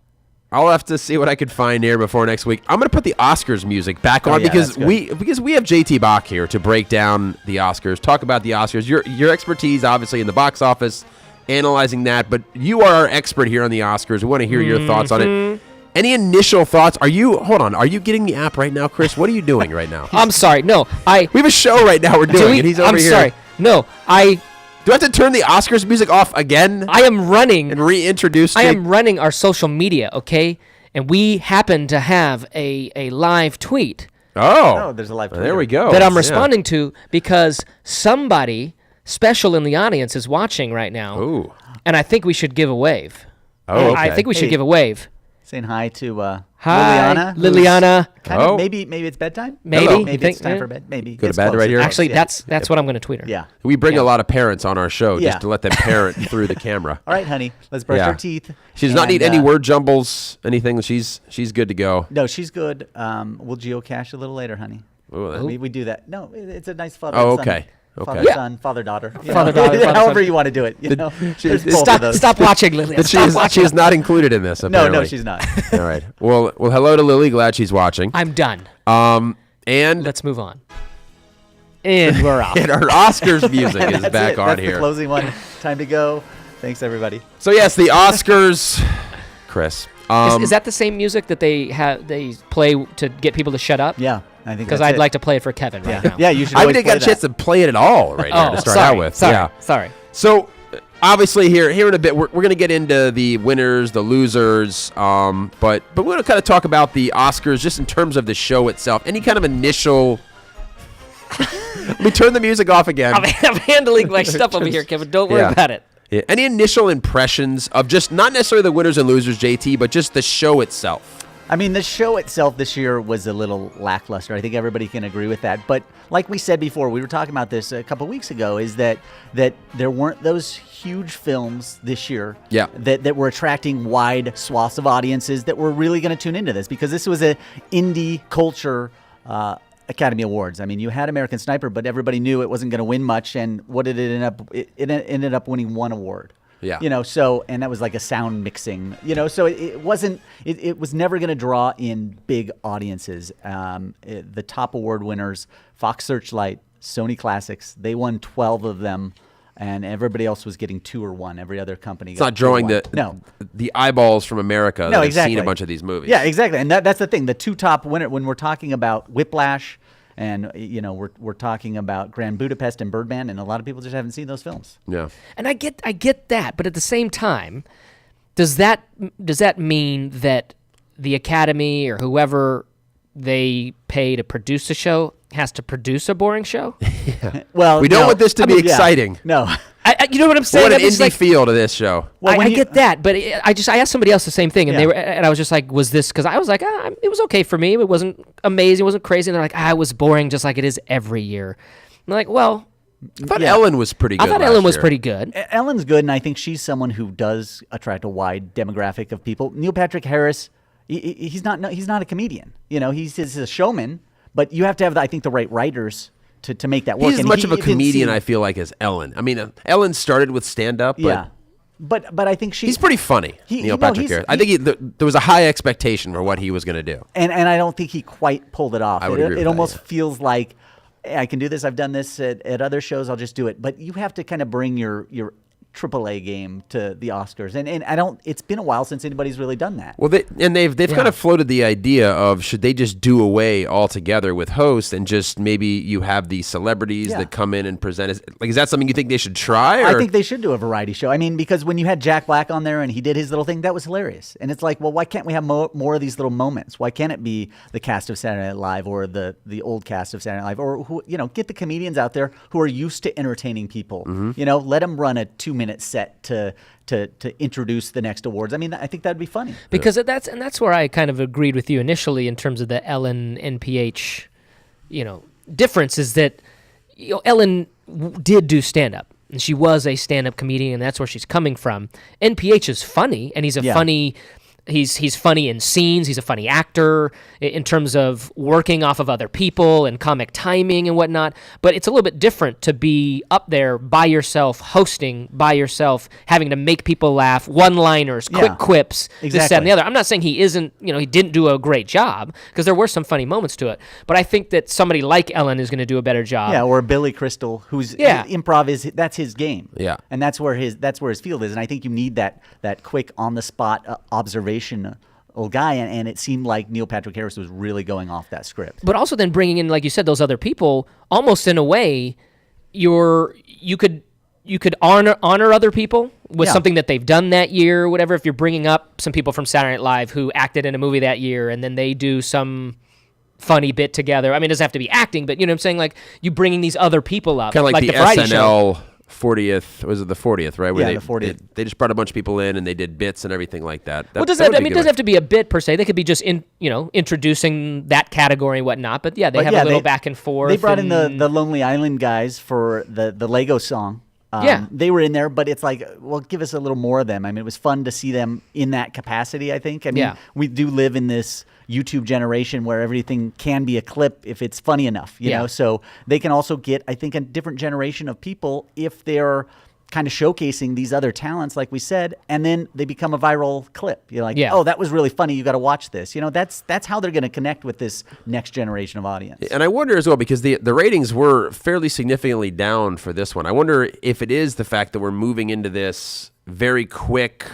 I'll have to see what I could find here before next week. I'm going to put the Oscars music back on yeah, because that's good. we have JT Bach here to break down the Oscars, talk about the Oscars. Your expertise, obviously, in the box office, analyzing that, but you are our expert here on the Oscars. We want to hear your thoughts on it. Any initial thoughts? Are you getting the app right now, Chris? What are you doing right now? I'm sorry. No, We have a show right now we're doing, and he's over I'm here. sorry. No, Do I have to turn the Oscars music off again I am running. and reintroduce I Jake? am running our social media, okay? And we happen to have a live tweet Oh, there's a live There we Twitter. go. that I'm Yeah. responding to because somebody special in the audience is watching right now. Ooh. And I think we should give a wave. Oh, I okay. think we should Hey. give a wave. Saying hi to Hi, Liliana. who's Liliana. Kind Oh. of, maybe it's bedtime. Maybe. Hello. You Maybe think- it's time yeah. for bed. Maybe Go to It's bed close. right here? It's Actually, close, yeah. that's what I'm going to tweet her. Yeah. We bring Yeah. a lot of parents on our show Yeah. just to let them parent through the camera. All right, honey. Let's brush Yeah. our teeth. She does not And, need any word jumbles, anything. She's good to go. No, she's good. We'll geocache a little later, honey. Ooh, that- We do that. No, it's a nice fun. Oh, okay. Father Yeah. son, father daughter, Father-daughter, however father-son. you want to do it. You know, There's both of Stop, those. stop watching, Lily. She is not included in this. No, Apparently. she's not. All right. Well, hello to Lily. Glad she's watching. I'm done. And Let's move on. And we're off. our Oscars music is That's back it. on That's here. the closing one. Time to go. Thanks, everybody. So yes, the Oscars, Chris. Is that the same music that they play to get people to shut up? Yeah, I think Because that's I'd it. like to play it for Kevin right now. Yeah, you should. I always haven't play got a chance that. to play it at all right now Oh, to start sorry. out with. Sorry. Yeah. Sorry. So obviously here in a bit we're going to get into the winners, the losers, but we're going to kind of talk about the Oscars just in terms of the show itself. Any kind of initial. Let me turn the music off again. I'm handling my stuff over here, Kevin. Don't worry Yeah. about it. Yeah. Any initial impressions of just not necessarily the winners and losers, JT, but just the show itself? I mean, the show itself this year was a little lackluster. I think everybody can agree with that. But like we said before, we were talking about this a couple weeks ago, is that there weren't those huge films this year Yeah. that were attracting wide swaths of audiences that were really going to tune into this, because this was a indie culture Academy Awards. I mean, you had American Sniper, but everybody knew it wasn't going to win much. And what did it end up? It ended up winning one award. Yeah. You know, so, and that was like a sound mixing, you know, so it wasn't, it was never going to draw in big audiences. The top award winners, Fox Searchlight, Sony Classics, they won 12 of them, and everybody else was getting 2 or 1. Every other company It's not drawing the eyeballs from America that have exactly. seen a bunch of these movies. Yeah, exactly. And that's the thing. The 2 top winner, when we're talking about Whiplash, and, you know, we're talking about Grand Budapest and Birdman, and a lot of people just haven't seen those films. Yeah. And I get that, but at the same time, does that mean that the Academy or whoever they pay to produce a show has to produce a boring show? Well, We don't no, want this to I be mean, yeah. exciting. No. You know what I'm saying? What an I'm just indie like, feel to this show. Well, I when you- get that, but I asked somebody else the same thing, and Yeah. and I was just like, was this, because I was like, it was okay for me. It wasn't amazing, it wasn't crazy. And they're like, it was boring, just like it is every year. I'm like, well, I thought Ellen was pretty good. I thought last Ellen was year. pretty good. Ellen's good, and I think she's someone who does attract a wide demographic of people. Neil Patrick Harris, he's not a comedian. You know, he's a showman, but you have to have, I think, the right writers to make that work. He's as And much of a didn't comedian, seem- I feel like, as Ellen. I mean, Ellen started with stand-up, but Yeah, but I think he's pretty funny, Neil Patrick Harris. I think there was a high expectation for what he was going to do. and I don't think he quite pulled it off. I would agree with It that, almost yeah. feels like, hey, I can do this. I've done this at other shows. I'll just do it. But you have to kind of bring your AAA game to the Oscars, and I don't. It's been a while since anybody's really done that. Well, they've kind of floated the idea of should they just do away altogether with hosts and just maybe you have these celebrities Yeah. that come in and present. Is that something you think they should try? Or? I think they should do a variety show. I mean, because when you had Jack Black on there and he did his little thing, that was hilarious. And it's like, well, why can't we have more of these little moments? Why can't it be the cast of Saturday Night Live or the old cast of Saturday Night Live, or who, you know, get the comedians out there who are used to entertaining people. Mm-hmm. You know, let them run a 2-minute set to introduce the next awards. I mean, I think that'd be funny. Because that's where I kind of agreed with you initially in terms of the Ellen NPH, you know, difference is that, you know, Ellen did do stand up and she was a stand up comedian, and that's where she's coming from. NPH is funny, and he's a Yeah. funny. He's funny in scenes. He's a funny actor in terms of working off of other people and comic timing and whatnot. But it's a little bit different to be up there by yourself, hosting by yourself, having to make people laugh, one-liners, quick Yeah. quips, this, that, and Exactly. the other. I'm not saying he isn't, you know, he didn't do a great job, because there were some funny moments to it. But I think that somebody like Ellen is going to do a better job. Yeah, or Billy Crystal, who's Yeah. improv that's his game. Yeah. and that's where his field is. And I think you need that quick on the spot observational guy. And it seemed like Neil Patrick Harris was really going off that script. But also then bringing in, like you said, those other people, almost in a way, you could honor other people with Yeah. something that they've done that year or whatever. If you're bringing up some people from Saturday Night Live who acted in a movie that year, and then they do some funny bit together. I mean, it doesn't have to be acting, but you know what I'm saying? Like, you bringing these other people up. Kind of like the variety SNL show. 40th. Was it the 40th, right? Yeah, the 40th. They just brought a bunch of people in and they did bits and everything like that. Well, that would I be mean, it good. doesn't have to be a bit per se. They could be just introducing that category and whatnot. But yeah, they have a little back and forth. They brought in and- the Lonely Island guys for the Lego song. Yeah. They were in there, but it's like, well, give us a little more of them. I mean, it was fun to see them in that capacity, I think. I mean, Yeah. we do live in this, YouTube generation where everything can be a clip if it's funny enough, you know. So they can also get, I think, a different generation of people if they're kind of showcasing these other talents, like we said, and then they become a viral clip. You're like, oh, that was really funny. You got to watch this. You know, that's how they're going to connect with this next generation of audience. And I wonder as well, because the ratings were fairly significantly down for this one. I wonder if it is the fact that we're moving into this very quick.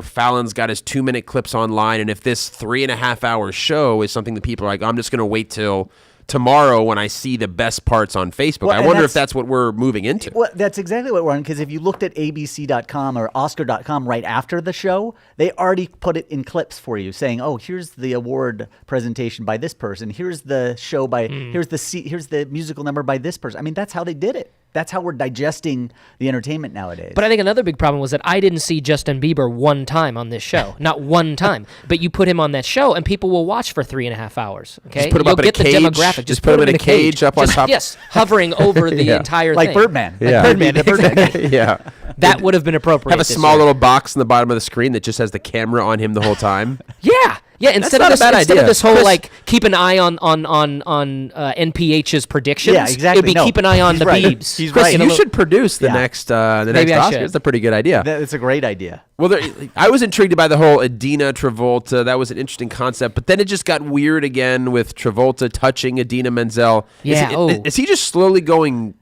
Fallon's got his 2-minute clips online, and if this 3.5 hour show is something that people are like, I'm just going to wait till tomorrow when I see the best parts on Facebook. I wonder if that's what we're moving into. Well, that's exactly what we're on, because if you looked at ABC.com or Oscar.com right after the show, they already put it in clips for you saying, oh, here's the award presentation by this person. Here's the show by, here's the musical number by this person. I mean, that's how they did it. That's how we're digesting the entertainment nowadays. But I think another big problem was that I didn't see Justin Bieber one time on this show. Not one time. But you put him on that show, and people will watch for 3.5 hours. Okay? Just put him You'll up in get a cage. The demographic. Just put him in a cage up on top. Yes, hovering over the entire like thing. Birdman. Yeah. Like Birdman. The Birdman. Yeah. That would have been appropriate. Have a this small year. little box in the bottom of the screen that just has the camera on him the whole time. Yeah. Yeah, instead not of a bad instead idea. of this whole Chris- like keep an eye on NPH's predictions, Yeah, exactly. it'd be No, keep an eye on he's the right. Beebs. He's Chris, right. you should produce the next Maybe I Oscars. should. That's a pretty good idea. It's a great idea. Well, I was intrigued by the whole Adina Travolta. That was an interesting concept, but then it just got weird again with Travolta touching Adina Menzel. Yeah, Is he just slowly going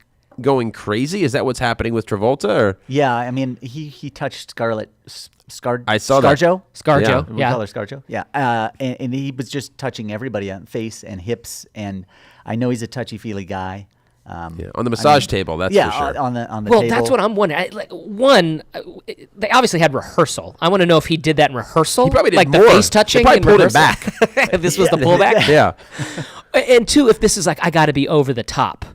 crazy? Is that what's happening with Travolta? Or? Yeah, I mean, he touched Scarlett I saw that. ScarJo. ScarJo, We call her ScarJo. Yeah, and he was just touching everybody on face and hips, and I know he's a touchy-feely guy. On the massage table, that's for sure. on the Well, table. that's what I'm wondering. They obviously had rehearsal. I want to know if he did that in rehearsal. He probably did like more. the face touching. They probably in pulled it rehearsal. back. This was the pullback. Yeah. And two, if this is like I got to be over the top,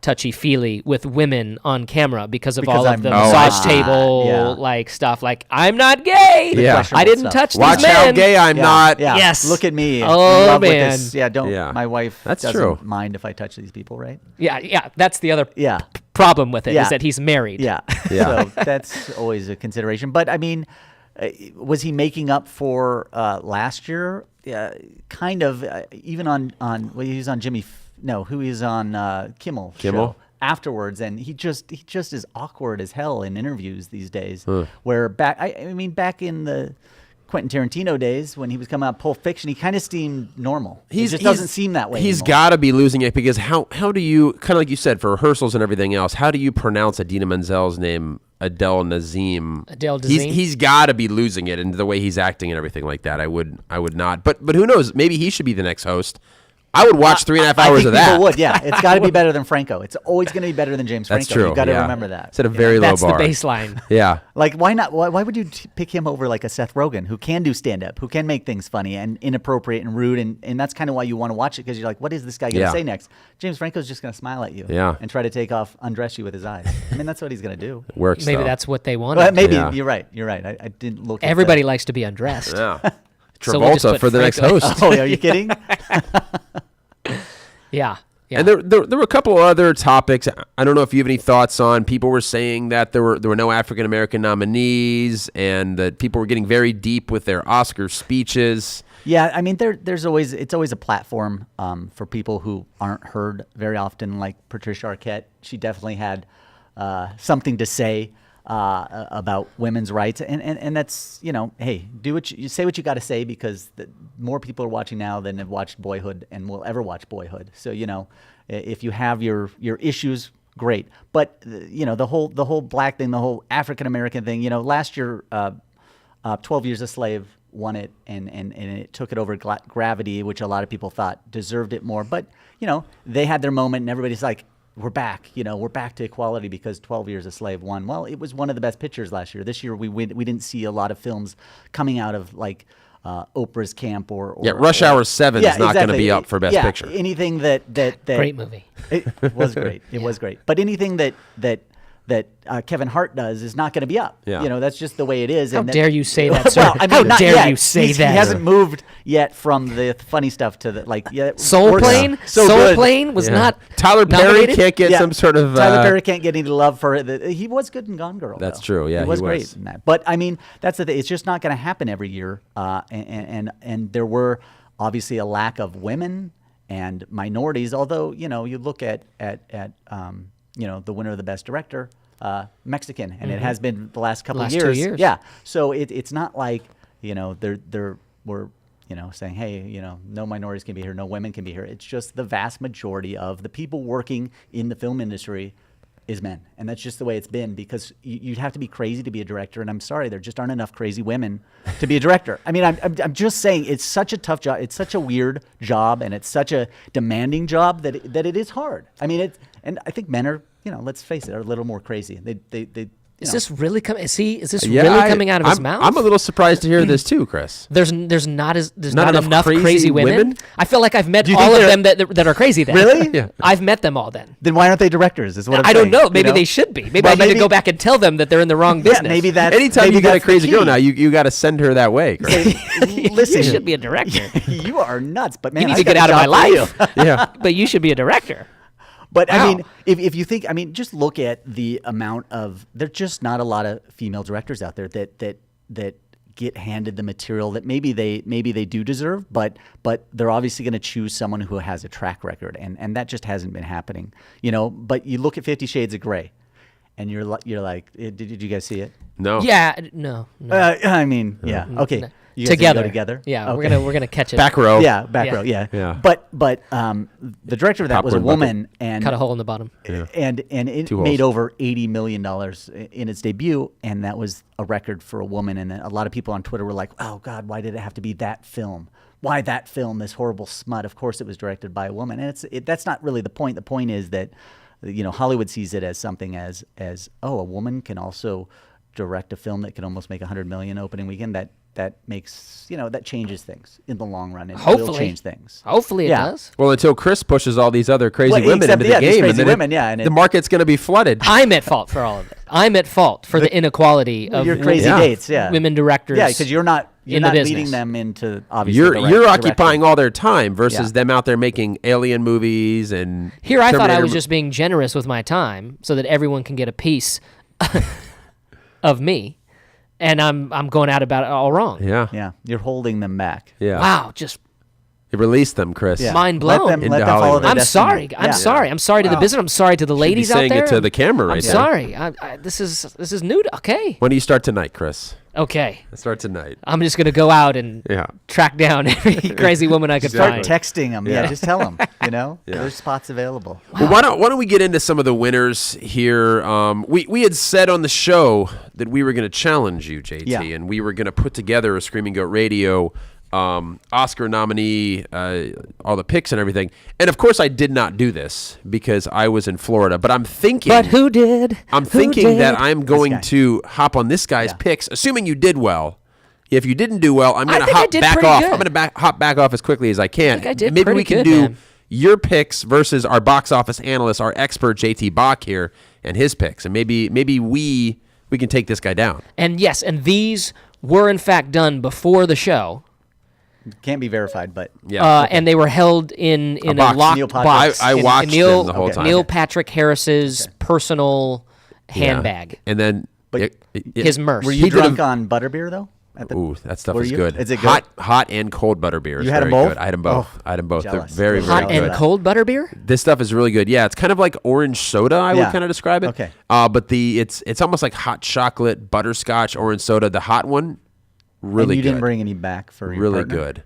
touchy-feely with women on camera because all I'm of the not. massage Oh, table yeah. like stuff. Like I'm not gay. Yeah. I didn't Stuff. touch Watch these men. how gay I'm Yeah, not. Yeah. Yes. Look at me. Oh, In love with man. this. Yeah. Don't. Yeah. My wife That's doesn't true. mind if I touch these people, right? Yeah. That's the other Yeah. problem with it is Yeah. that he's married. Yeah. Yeah. So that's always a consideration. But I mean, was he making up for last year? Kind of. Even on he was on who he was on Kimmel. Kimmel? Show afterwards, and he just is awkward as hell in interviews these days. Where back in the Quentin Tarantino days when he was coming out Pulp Fiction, he kind of seemed normal. He just doesn't seem that way. He's anymore. got to be losing it because how do you, kind of like you said, for rehearsals and everything else, how do you pronounce Adina Menzel's name? Adele Nazim. Adele Dazeem? He's got to be losing it in the way he's acting and everything like that. I would not. But who knows? Maybe he should be the next host. I would watch 3.5 I hours think of that. people would, yeah. It's got to be better than Franco. It's always going to be better than James That's Franco. true. You've got to yeah. remember that. It's at a very low That's bar. the baseline. Yeah. Like, why not? Why would you pick him over like a Seth Rogen who can do stand-up, who can make things funny and inappropriate and rude, and that's kind of why you want to watch it because you're like, what is this guy going to Yeah. say next? James Franco's just going to smile at you Yeah. and try to undress you with his eyes. I mean, that's what he's going to do. It works. Maybe though. that's what they wanted. Well, maybe Yeah. you're right. You're right. I didn't look. Everybody at likes to be undressed. Yeah. So we'll just Travolta put for the next Franco- host. Oh, are you kidding? Yeah. And there were a couple of other topics. I don't know if you have any thoughts on. People were saying that there were no African American nominees, and that people were getting very deep with their Oscar speeches. Yeah, I mean, it's always a platform for people who aren't heard very often. Like Patricia Arquette, she definitely had something to say about women's rights, and that's, hey, do what you say what you got to say, because more people are watching now than have watched Boyhood and will ever watch Boyhood. So if you have your issues, great. But the whole black thing, the whole African American thing. Last year, 12 Years a Slave won it, and it took it over Gravity, which a lot of people thought deserved it more. But they had their moment, and everybody's like, we're back. We're back to equality because 12 Years a Slave won. Well, it was one of the best pictures last year. This year, we didn't see a lot of films coming out of like Oprah's camp or Rush Hour 7 is not going to be up for Best Picture. Anything that Great movie. It was great. It was great. But anything that Kevin Hart does is not going to be up. Yeah. That's just the way it is. How dare you say that, sir? Well, I mean, How not dare yet. you say He that? hasn't moved yet from the funny stuff to the Soul Plane? So Soul good. Plane was Yeah. not Tyler Perry nominated? can't get Yeah. some sort of. Tyler Perry can't get any love for it. He was good in Gone Girl. That's though. true. Yeah, he was he great was. in that. But I mean, that's the thing. It's just not going to happen every year. And there were obviously a lack of women and minorities. Although you look at the winner of the Best Director, Mexican, and it has been the last couple of 2 years. years. Yeah, so it's not like there were saying, hey, no minorities can be here, no women can be here. It's just the vast majority of the people working in the film industry is men, and that's just the way it's been, because you'd have to be crazy to be a director, and I'm sorry, there just aren't enough crazy women to be a director. I mean, I'm just saying, it's such a tough job, it's such a weird job, and it's such a demanding job that it is hard. I mean, and I think men are, let's face it, are a little more crazy. They Is this really coming? Is this Yeah, really coming out of his mouth? I'm a little surprised to hear this too, Chris. There's not enough crazy crazy women. women? I feel like I've met Do you all think of them that are crazy. Then Really? Yeah. I've met them all. Then Then why aren't they directors? Is what I'm I saying. don't know. Maybe they should be. Maybe Well, I need to maybe- go back and tell them that they're in the wrong Yeah, business. maybe that's Anytime maybe you get a that's the crazy girl key. now, you got to send her that way, Chris. Listen, you should be a director. You are nuts, but man, You need I to got get a out of my job for you. life. Yeah. But you should be a director. But I Wow. mean, if you think, just look at the amount of, there's just not a lot of female directors out there that get handed the material that maybe they do deserve, but they're obviously going to choose someone who has a track record, and that just hasn't been happening, But you look at 50 Shades of Grey, and you're like, did you guys see it? No. Yeah. No. Yeah, okay. No. You guys Together. go together. Yeah. Okay. We're gonna catch it. Back row. Yeah, back Yeah. row. Yeah. Yeah. But the director of that was a Popcorn bucket. woman, and Cut a hole in the bottom. and it Two made holes. over $80 million in its debut, and that was a record for a woman. And a lot of people on Twitter were like, "Oh God, why did it have to be that film? Why that film? This horrible smut." Of course, it was directed by a woman, and that's not really the point. The point is that Hollywood sees it as something as a woman can also direct a film that can almost make $100 million opening weekend. That makes that changes things in the long run. It will Hopefully. change things. Hopefully it Yeah. does. Well, until Chris pushes all these other crazy Well, women except- into yeah, the these game, crazy and then women, and the market's going to be flooded. I'm at fault for all of it. I'm at fault for the inequality of Your crazy Yeah. dates, yeah. women directors. Yeah, because you're not in the leading business. them into obviously You're the right you're direction. occupying all their time versus Yeah. them out there making alien movies and Here, I thought I Terminator was mo- just being generous with my time so that everyone can get a piece of me, and I'm going out about it all wrong. yeah. Yeah, you're holding them back. Wow, just You released them, Chris. Yeah. mind Let blown. them, Into let them follow Hollywood. their I'm destiny. sorry. I'm Yeah. sorry. I'm sorry to the business. I'm sorry to the Should be ladies out saying there. it to the camera right I'm now. sorry. This is new. Okay. When do you start tonight, Chris? Okay. Start tonight. I'm just gonna go out and Yeah. track down every crazy woman I could Start find. texting them. Yeah, Yeah. just tell them. Yeah. There's spots available. Well, why don't we get into some of the winners here? We had said on the show that we were going to challenge you, JT, Yeah. and we were going to put together a Screaming Goat Radio Oscar nominee, all the picks and everything. And of course, I did not do this because I was in Florida. But I'm thinking. But who did? I'm Who thinking that did? I'm going guy. to hop on this guy's Yeah. picks, assuming you did well. If you didn't do well, I'm I going to think I hop did back pretty off. good. I'm going to hop back off as quickly as I can. think I did Maybe pretty we can good, do man. your picks versus our box office analyst, our expert JT Bach here, and his picks, and maybe we can take this guy down. And yes, and these were in fact done before the show. Can't be verified, but Yeah. And they were held in a box. locked Neil Patrick. box. I in watched Neil, them the whole time. Neil Patrick Harris's personal handbag. And then But His merch. were He you did a- drunk on butterbeer though? Ooh, that stuff Were is you? good. Is it good? Hot and cold butterbeer is You had very 'em both? good. I had them both. Oh, I had them both. They're jealous. very, Hot very Hot good. and cold butterbeer? This stuff is really good. Yeah, it's kind of like orange soda. I would Yeah. kind of describe it. Okay. But it's almost like hot chocolate, butterscotch, orange soda. The hot one, really and you good. didn't bring any back for your really partner? good.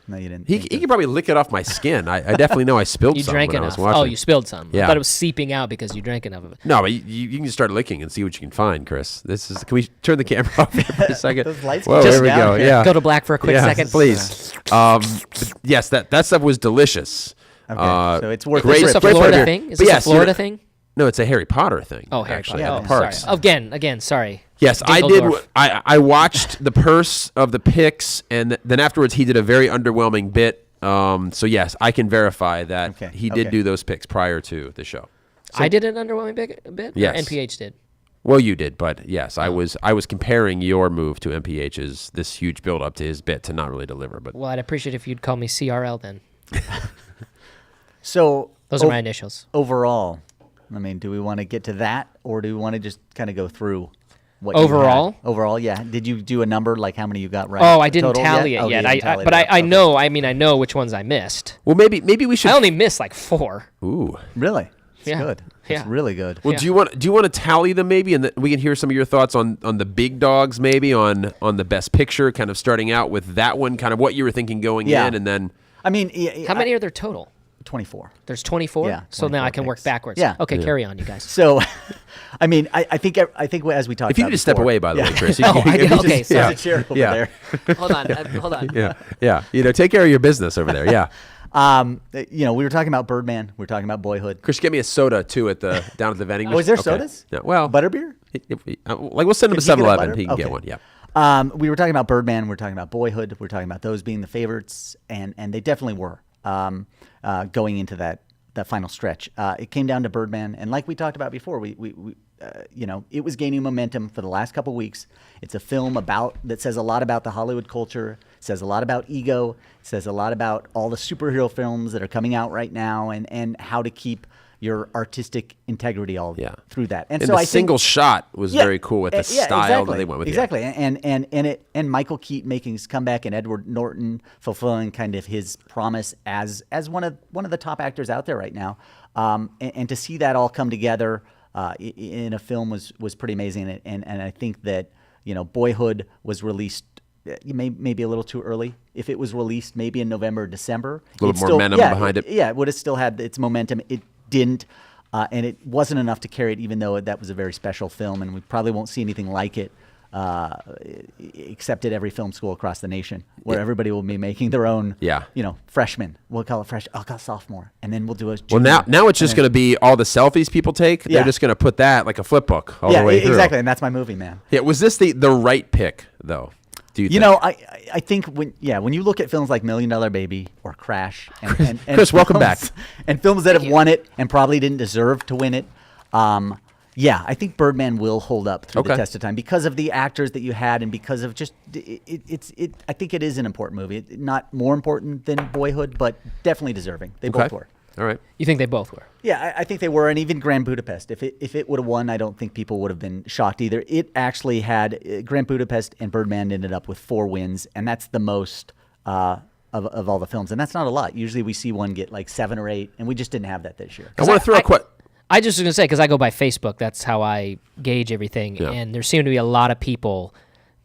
No, you didn't. He could probably lick it off my skin. I definitely know I spilled You some drank when enough. I was watching. Oh, you spilled some. I Yeah. thought it was seeping out because you drank enough of it. No, but you can just start licking and see what you can find, Chris. This is. Can we turn the camera off here for a second? Those lights Whoa, keep there we down go. here. Yeah. Go to black for a quick Yeah, second. please. But yes, that stuff was delicious. Okay, so it's worth great the Is this a trip. Florida beer. thing? Is But this yes, a Florida you're- thing? No, it's a Harry Potter thing. Oh, Harry actually, Potter. at Oh, the parks. sorry. Again, sorry. Yes, I did. Dingledorf. I watched the purse of the picks, and then afterwards he did a very underwhelming bit. So yes, I can verify that Okay, he did okay. do those picks prior to the show. I did an underwhelming bit? Yes. Or NPH did. Well, you did, but yes, I was comparing your move to MPH's this huge build up to his bit to not really deliver. But Well, I'd appreciate if you'd call me CRL then. So Those are my initials. overall, I mean, do we want to get to that, or do we want to just kind of go through? what you had. Overall? Overall, yeah. Did you do a number like how many you got right? Oh, I didn't total tally it Okay, yet. you didn't tally But it up. I Okay. know. I mean, I know which ones I missed. Well, maybe we should. I only missed like 4. Ooh. Really? It's Yeah. good. It's Yeah. really good. Well, do you want to tally them maybe, and we can hear some of your thoughts on the big dogs, maybe on the best picture, kind of starting out with that one, kind of what you were thinking going Yeah. in, and then I mean, How many are there total? 24. There's 24. Yeah, So now 24 I can work picks. backwards. Yeah. Okay, carry on, you guys. So, I mean, I think as we talked if you about need to step before- away, by the Yeah. way, Chris. Oh, I did. Okay, There's sorry. a chair over Yeah. there. Hold on. Hold on. yeah, take care of your business over there. Yeah, We were talking about Birdman. We were talking about Boyhood. Chris, get me a soda too down at the vending machine. Oh, is there Okay. sodas? Yeah. Well, Butterbeer? Like we'll send him to Can he get a 7-Eleven. butter? He can get Okay. one. Yeah. We were talking about Birdman. We were talking about Boyhood. We were talking about those being the favorites, and they definitely were going into that final stretch. It came down to Birdman, and like we talked about before, it was gaining momentum for the last couple weeks. It's a film that says a lot about the Hollywood culture, says a lot about ego, says a lot about all the superhero films that are coming out right now, and how to keep your artistic integrity through that. And so the I think, single shot was very cool with the style exactly, that they went with. Exactly, and Michael Keaton making his comeback, and Edward Norton fulfilling kind of his promise as one of the top actors out there right now. And to see that all come together in a film was pretty amazing. And I think that Boyhood was released maybe a little too early. If it was released maybe in November or December, A little more momentum behind it. Yeah, it would have still had its momentum. It didn't, and it wasn't enough to carry it, even though that was a very special film, and we probably won't see anything like it except at every film school across the nation, where everybody will be making their own, freshman. We'll call it I'll call it sophomore, and then we'll do a junior. Well, now it's just going to be all the selfies people take. They're just going to put that like a flip book all the way through. Exactly, and that's my movie, man. Yeah, was this the right pick though? Do you think? I think when you look at films like $1 Million Baby or Crash, and Chris, welcome back. And films that have won it and probably didn't deserve to win it, I think Birdman will hold up through the test of time because of the actors that you had and because of just it. I think it is an important movie. Not more important than Boyhood, but definitely deserving. They both were. All right. You think they both were? Yeah, I think they were, and even Grand Budapest. If it would have won, I don't think people would have been shocked either. It actually had Grand Budapest and Birdman ended up with 4 wins, and that's the most of all the films, and that's not a lot. Usually we see one get like 7 or 8, and we just didn't have that this year. I want to throw a quick. I just was going to say, because I go by Facebook, that's how I gauge everything, and there seem to be a lot of people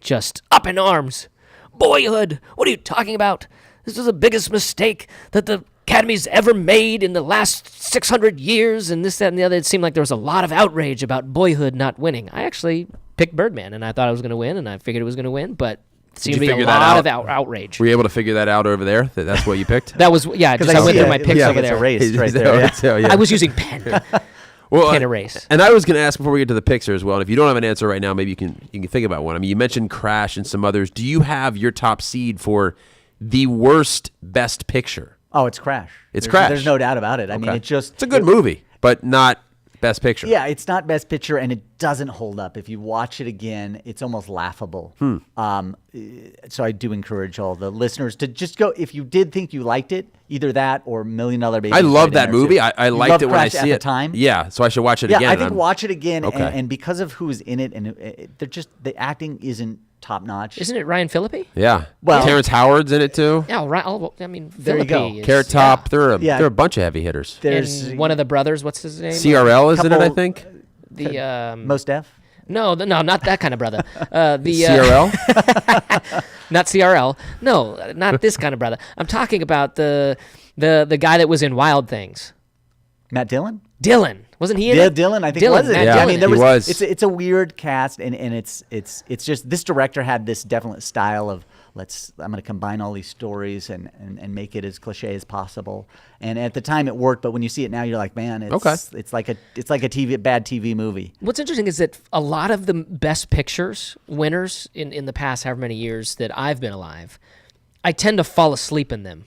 just up in arms. Boyhood, what are you talking about? This is the biggest mistake that the Academy's ever made in the last 600 years, and this, that, and the other. It seemed like there was a lot of outrage about Boyhood not winning. I actually picked Birdman, and I thought I was going to win, and I figured it was going to win, but it seemed to be a lot of outrage. Were you able to figure that out over there? That's what you picked? That was, I went through my picks over there. Erased right there. Yeah. I was using pen. Well, Pen erase. And I was going to ask before we get to the picks as well. And if you don't have an answer right now, maybe you can think about one. I mean, you mentioned Crash and some others. Do you have your top seed for the worst Best Picture? Oh, it's Crash. Crash. There's no doubt about it. I mean, it's a good movie, but not Best Picture. Yeah, it's not Best Picture, and it doesn't hold up. If you watch it again, it's almost laughable. So I do encourage all the listeners to just go. If you did think you liked it, either that or $1 Million Baby. I love that movie. I liked it when I Crash see at it. the time. Yeah, so I should watch it Yeah, again. I think watch it again, Okay. and because of who's in it, and they're just the acting isn't top notch. Isn't it Ryan Phillippe? Yeah. Well- Terrence Howard's in it too. Yeah, I mean, There you Phillippe go. is, Carrot Top. They're Yeah. a bunch of heavy hitters. There's And one of the brothers, what's his name? CRL is in it, I couple- think. The Most Def. no, not that kind of brother. The CRL. not CRL. No, not this kind of brother. I'm talking about the guy that was in Wild Things. Matt Dillon. Dylan, wasn't he in Yeah, it? Dylan, I think Dylan, was it. Matt Yeah, I mean, there he was. It's a weird cast, and it's just this director had this definite style of I'm going to combine all these stories and make it as cliche as possible. And at the time it worked, but when you see it now, you're like, man, it's like a bad TV movie. What's interesting is that a lot of the Best Pictures winners in the past however many years that I've been alive, I tend to fall asleep in them,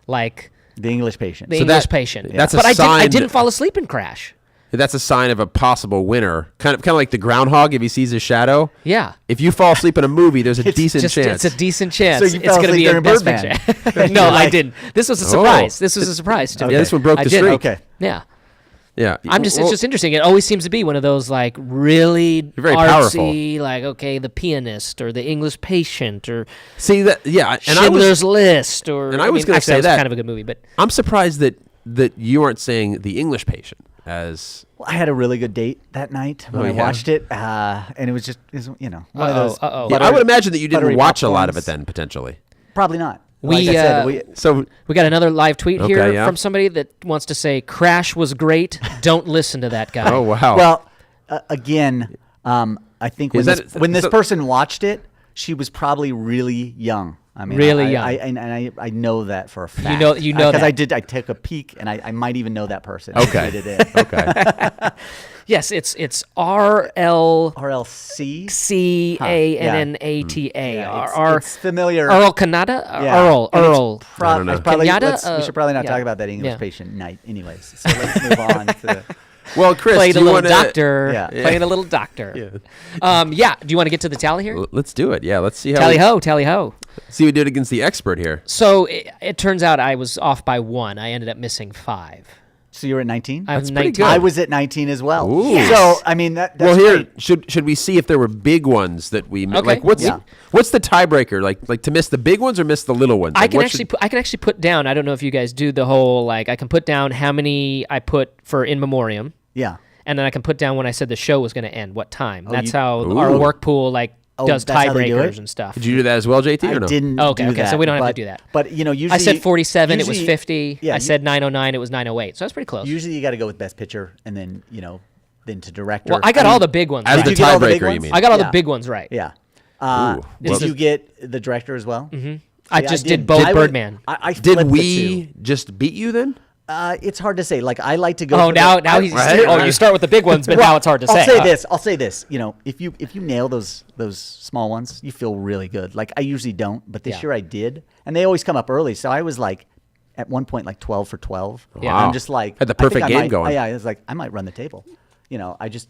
like The English Patient. The So English that- Patient. that's a but I sign- didn't fall asleep in Crash. That's a sign of a possible winner. Kind of like the groundhog if he sees his shadow. Yeah. If you fall asleep in a movie, there's a decent chance. It's a decent chance. So you it's fell going to asleep be a during Best Birdman. Picture. No, I didn't. This was a surprise. Oh. This was a surprise to me. Yeah, this one broke I the did. streak. Okay. Yeah. Yeah. It's Well, just interesting. It always seems to be one of those like really very artsy, like okay, The Pianist or The English Patient or see that. Yeah. And Schindler's List or. and I was mean, gonna actually, say was that. kind of a good movie, but I'm surprised that you aren't saying The English Patient as. Well, I had a really good date that night when I yeah? watched it, and it was just, one of those. Uh-oh. Yeah, I would imagine that you didn't buttery watch a lot of popcorns. it then, potentially. Probably not. We, Like I said, So we got another live tweet Okay, here yeah. from somebody that wants to say Crash was great. Don't listen to that guy. oh wow. Well, again, I think when Is this, that- when this so- person watched it, she was probably really young. I mean, Really I, young. I know that for a fact. know because that. I took a peek, and I might even know that person. Okay. Who did it. okay. Yes, it's RL. RLC. CANNATA. Yeah, it's familiar. Earl Canada? Yeah. Earl. And it's Earl. I don't know. Probably, Kenyatta? we should probably not yeah. talk about that English Yeah. patient night, anyways. So let's move on to. Well, Chris, Played do a you little wanna, doctor. Yeah. Played a little doctor. Yeah. Do you want to get to the tally here? Let's do it. Yeah. Let's see how. Tally ho, tally ho. See what we did against the expert here. So it turns out I was off by 1. I ended up missing 5. So you were at 19. I was pretty 19. good. I was at 19 as well. Ooh. Yes. So I mean that's Well, here great. should we see if there were big ones that we Okay. like? What's Yeah. what's the tiebreaker? Like to miss the big ones or miss the little ones? I Like, can what actually should- I can actually put down. I don't know if you guys do the whole like I can put down how many I put for in memoriam, Yeah. and then I can put down when I said the show was going to end, what time. That's you- how our Ooh. work pool like does that's how they do tiebreakers it? and stuff. Did you do that as well, JT? I or no? didn't Okay, do okay, that. so we don't have to but- do that. But usually I said 47, it was usually- 50. Yeah, I said 909, it was 908. So that's pretty close. Usually you got to go with best picture, and then then to director. Well, I got all the big ones. As right. the Did you get all the big tiebreaker, you ones? mean? I got all the Yeah. big ones right. Yeah. Ooh. Did Well- you get the director as well? Mm-hmm. I just did both Birdman. I Did flipped the we two. just beat you then? It's hard to say. Like I like to go. Oh, for now the, he's Right? oh, you start with the big ones, but Well, now it's hard to say. I'll say this. If you nail those small ones, you feel really good. Like I usually don't, but this Yeah. year I did, and they always come up early. So I was like, at one point, like 12 for 12. Yeah. And Wow. I'm just like Had the I think perfect I game might- going. Yeah, it's like I might run the table. I just,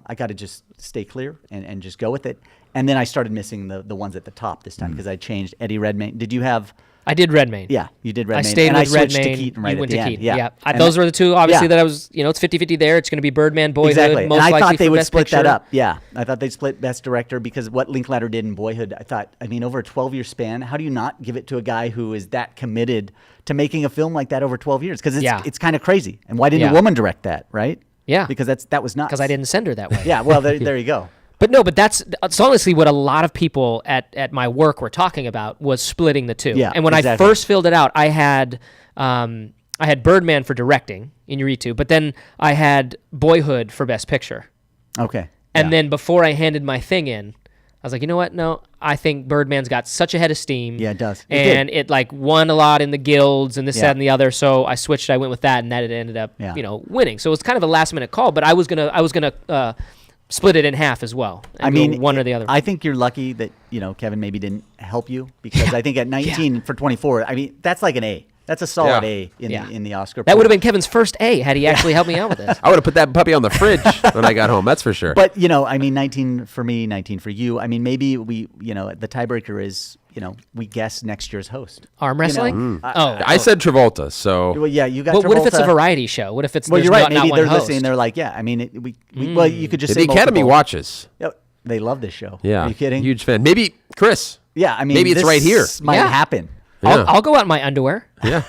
I got to just stay clear and just go with it. And then I started missing the ones at the top this time Mm. because I changed Eddie Redmayne. Did you have? I did Redmayne. Yeah, you did I Redmayne. stayed and with I switched Redmayne. to Keaton You right went at to the Keaton. end. Yeah, And those were the two, obviously, yeah. that I was, it's 50-50 there. It's going to be Birdman, Boyhood, Exactly. most And I likely thought they for would Best split Picture. that up. Yeah. I thought they'd split Best Director because what Linklater did in Boyhood, I thought, over a 12-year span, how do you not give it to a guy who is that committed to making a film like that over 12 years? Because it's kind of crazy. And why didn't Yeah. a woman direct that, right? Yeah. Because that was nuts. Because I didn't send her that way. Yeah, well, there you go. But no, but that's honestly what a lot of people at my work were talking about was splitting the two. Yeah, and when I exactly. first filled it out, I had Birdman for directing Inarritu, but then I had Boyhood for Best Picture. Okay. And Yeah. then before I handed my thing in, I was like, you know what? No, I think Birdman's got such a head of steam. Yeah, it does. It And it like won a lot in the guilds and this, Yeah. that, and the other. So I switched. I went with that, and that it ended up, Yeah. winning. So it was kind of a last minute call. But I was gonna split it in half as well. And I mean, go one or the other. I think you're lucky that, Kevin maybe didn't help you because I think at 19 for 24, I mean, that's like an A. That's a solid Yeah. A in the Oscar. that pool. would have been Kevin's first A had he actually helped me out with this. I would have put that puppy on the fridge when I got home. That's for sure. But, I mean, 19 for me, 19 for you. I mean, maybe we, the tiebreaker is, we guess next year's host. Arm wrestling? Mm. I said Travolta, so Well, yeah, you got But what if it's a Travolta. variety show? What if it's Well, there's you're right. not Maybe one they're host? listening. They're like, yeah, I mean, well, you could just say the Academy multiple. watches. Yeah, they love this show. Yeah, Are you kidding? Huge fan. Maybe Chris. Yeah, I mean, maybe it's this right here. Might Yeah. happen. Yeah. I'll go out in my underwear. Yeah,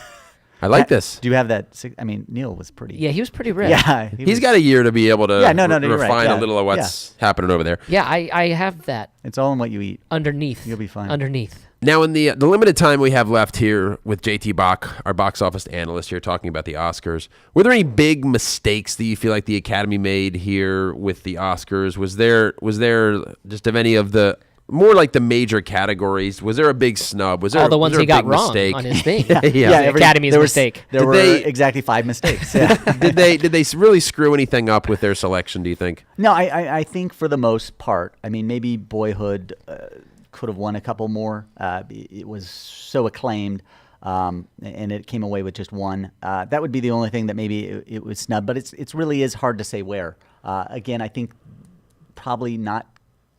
I like this. Do you have that? I mean, Neil was pretty. Yeah, he was pretty ripped. Yeah, He's got a year to be able to Yeah, no, you're right. refine Yeah. a little of what's happening over there. Yeah, I have that It's all in what you eat. underneath. You'll be fine. Underneath. Now, in the limited time we have left here with JT Bach, our box office analyst here, talking about the Oscars, were there any big mistakes that you feel like the Academy made here with the Oscars? Was there just of any of the more like the major categories? Was there a big snub? Was there All the was ones there he a got big wrong mistake? on his thing. Yeah. The Academy's there was- mistake. There Did were they- exactly 5 mistakes. Yeah. did they really screw anything up with their selection? Do you think? No, I think for the most part, I mean, maybe Boyhood could have won a couple more. It was so acclaimed, and it came away with just one. That would be the only thing that maybe it was snubbed, but it's really is hard to say where. Again, I think probably not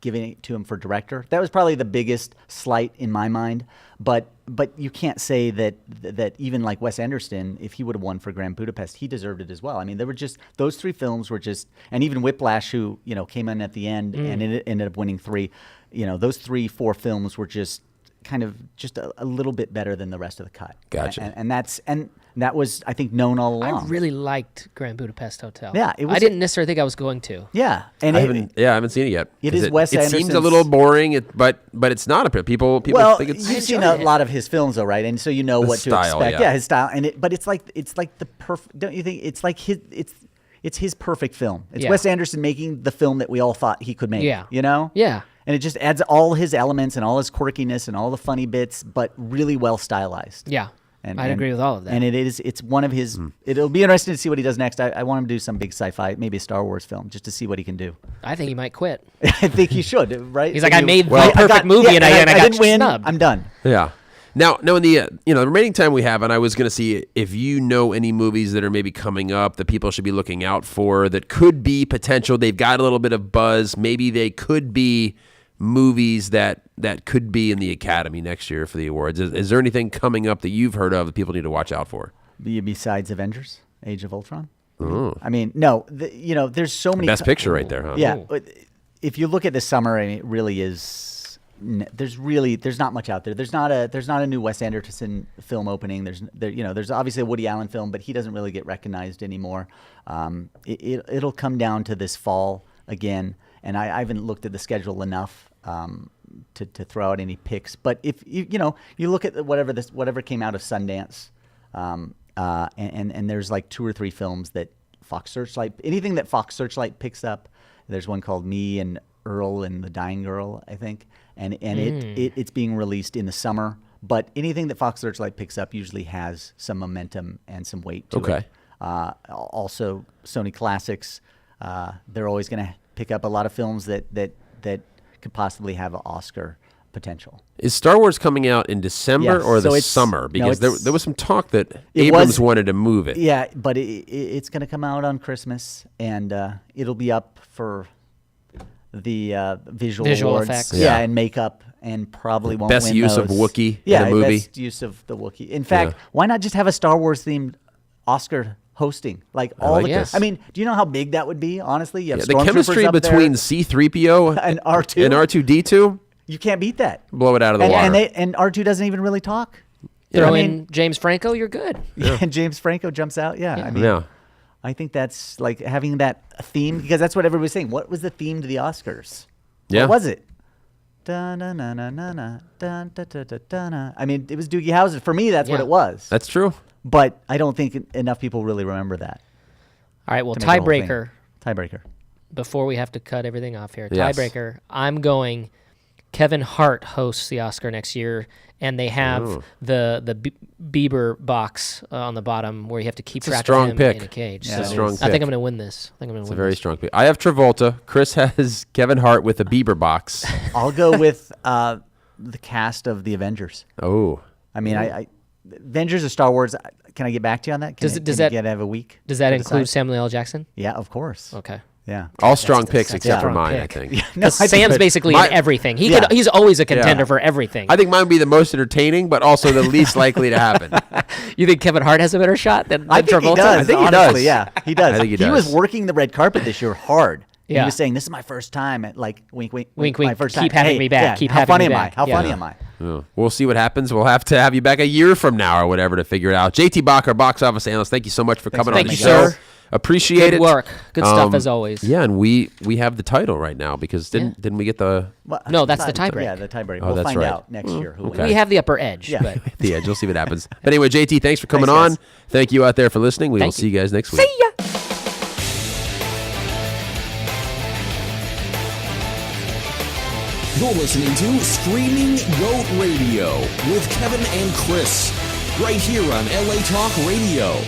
giving it to him for director. That was probably the biggest slight in my mind. But you can't say that even like Wes Anderson, if he would have won for Grand Budapest, he deserved it as well. I mean, there were just those 3 films were just, and even Whiplash, who came in at the end and it ended up winning 3. Those 3-4 films were just kind of just a little bit better than the rest of the cut. Gotcha. And that was, I think, known all along. I really liked Grand Budapest Hotel. Yeah, it was I didn't necessarily think I was going to. Yeah, and I haven't seen it yet. It 'Cause is Wes It seems a Anderson's- little boring, but it's not. People well, think it's you've seen enjoyed a it. lot of his films, though, right? And so you know His what style, to expect. yeah. His style, but it's like the perfect. Don't you think it's like it's his perfect film? It's Yeah. Wes Anderson making the film that we all thought he could make. Yeah. Yeah. And it just adds all his elements and all his quirkiness and all the funny bits, but really well stylized. Yeah. I'd agree with all of that. And it's one of his. It'll be interesting to see what he does next. I want him to do some big sci-fi, maybe a Star Wars film, just to see what he can do. I think he might quit. I think he should, right? He's like, I made the perfect got- movie yeah, and I got didn't win. snubbed. I'm done. Yeah. Now in the the remaining time we have, and I was going to see if you know any movies that are maybe coming up that people should be looking out for that could be potential. They've got a little bit of buzz. Maybe they could be movies that could be in the Academy next year for the awards. Is there anything coming up that you've heard of that people need to watch out for? Besides Avengers, Age of Ultron. Oh. I mean, no, there's so many. Best picture right there, huh? Yeah, but if you look at the summer, I mean, it really is. There's not much out there. There's not a new Wes Anderson film opening. There's obviously a Woody Allen film, but he doesn't really get recognized anymore. It'll come down to this fall again, and I haven't looked at the schedule enough to throw out any picks. But if you look at whatever came out of Sundance, and there's like 2 or 3 films that Fox Searchlight, anything that Fox Searchlight picks up. There's one called Me and Earl and the Dying Girl, I think, and it's being released in the summer. But anything that Fox Searchlight picks up usually has some momentum and some weight to it. Also, Sony Classics, they're always going to pick up a lot of films that could possibly have an Oscar potential. Is Star Wars coming out in December Yes, or the so it's- summer? no, Because it's- there was some talk that It Abrams was- wanted to move it. Yeah, but it's going to come out on Christmas, and it'll be up for the visual awards. effects. Yeah, Yeah. and makeup, and probably won't Best win use of those. Wookiee in Yeah, a movie. best use of the Wookiee. In fact, Yeah. why not just have a Star Wars themed Oscar hosting? Like all like the this. I mean, do you know how big that would be? Honestly, you have The stormtroopers chemistry up between there, C-3PO and R2. and R2-D2, you can't beat that. blow it out of the water. And R2 doesn't even really talk. Throw I mean- in James Franco, you're good. And James Franco jumps out. Yeah, I mean, Yeah. I think that's like having that theme, because that's what everybody's saying. What was the theme to the Oscars? Yeah. What was it? Da-na-na-na-na-na, dun-da-da-da-da-na. I mean, it was Doogie Howser. For me, that's what Yeah. it was. That's true. But I don't think enough people really remember that. All right, well, to make it a whole thing. tiebreaker. Tiebreaker. Before we have to cut everything off here, Yes. tiebreaker. I'm going. Kevin Hart hosts the Oscar next year, and they have the Bieber box on the bottom where you have to keep a track strong of him pick. in a cage. Yeah, It's a it strong is. I think pick. I'm going to win this. It's a very strong pick. I have Travolta. Chris has Kevin Hart with a Bieber box. I'll go with the cast of the Avengers. Oh. I mean, I Avengers or Star Wars. Can I get back to you on that? Does Can that- you have a week? Does that to include decide? Samuel L. Jackson? Yeah, of course. Okay. Yeah. All strong picks that's a except for strong mine, pick. I think. No, Because I think Sam's that- basically My- in everything. Yeah. He's always a contender Yeah. for everything. I think mine would be the most entertaining, but also the least likely to happen. You think Kevin Hart has a better shot than I think Travolta? he does. I think he honestly, does. Yeah, he does. I think he was does. working the red carpet this year hard. Yeah. He was saying, "This is my first time at like wink, wink, Wink, my wink, first keep time. having Hey, me back, yeah, keep how having funny me am I? back." How Yeah. funny am I?" Oh, we'll see what happens. We'll have to have you back a year from now or whatever to figure it out. JT Bach, our box office analyst, thank you so much for coming on Thank the you, show. sir. Appreciate Good it. work. Good stuff as always. Yeah, and we have the title right now because didn't we get the Well, No, that's the not- tiebreak. Yeah, the tiebreak. Oh, We'll that's find right. out next year who okay. wins. We have the upper edge. Yeah. But the edge? We'll see what happens. But anyway, JT, thanks for coming Thanks, on. guys. Thank you out there for listening. We will Thank see you. you guys next week. See ya. You're listening to Screaming Goat Radio with Kevin and Chris, right here on LA Talk Radio.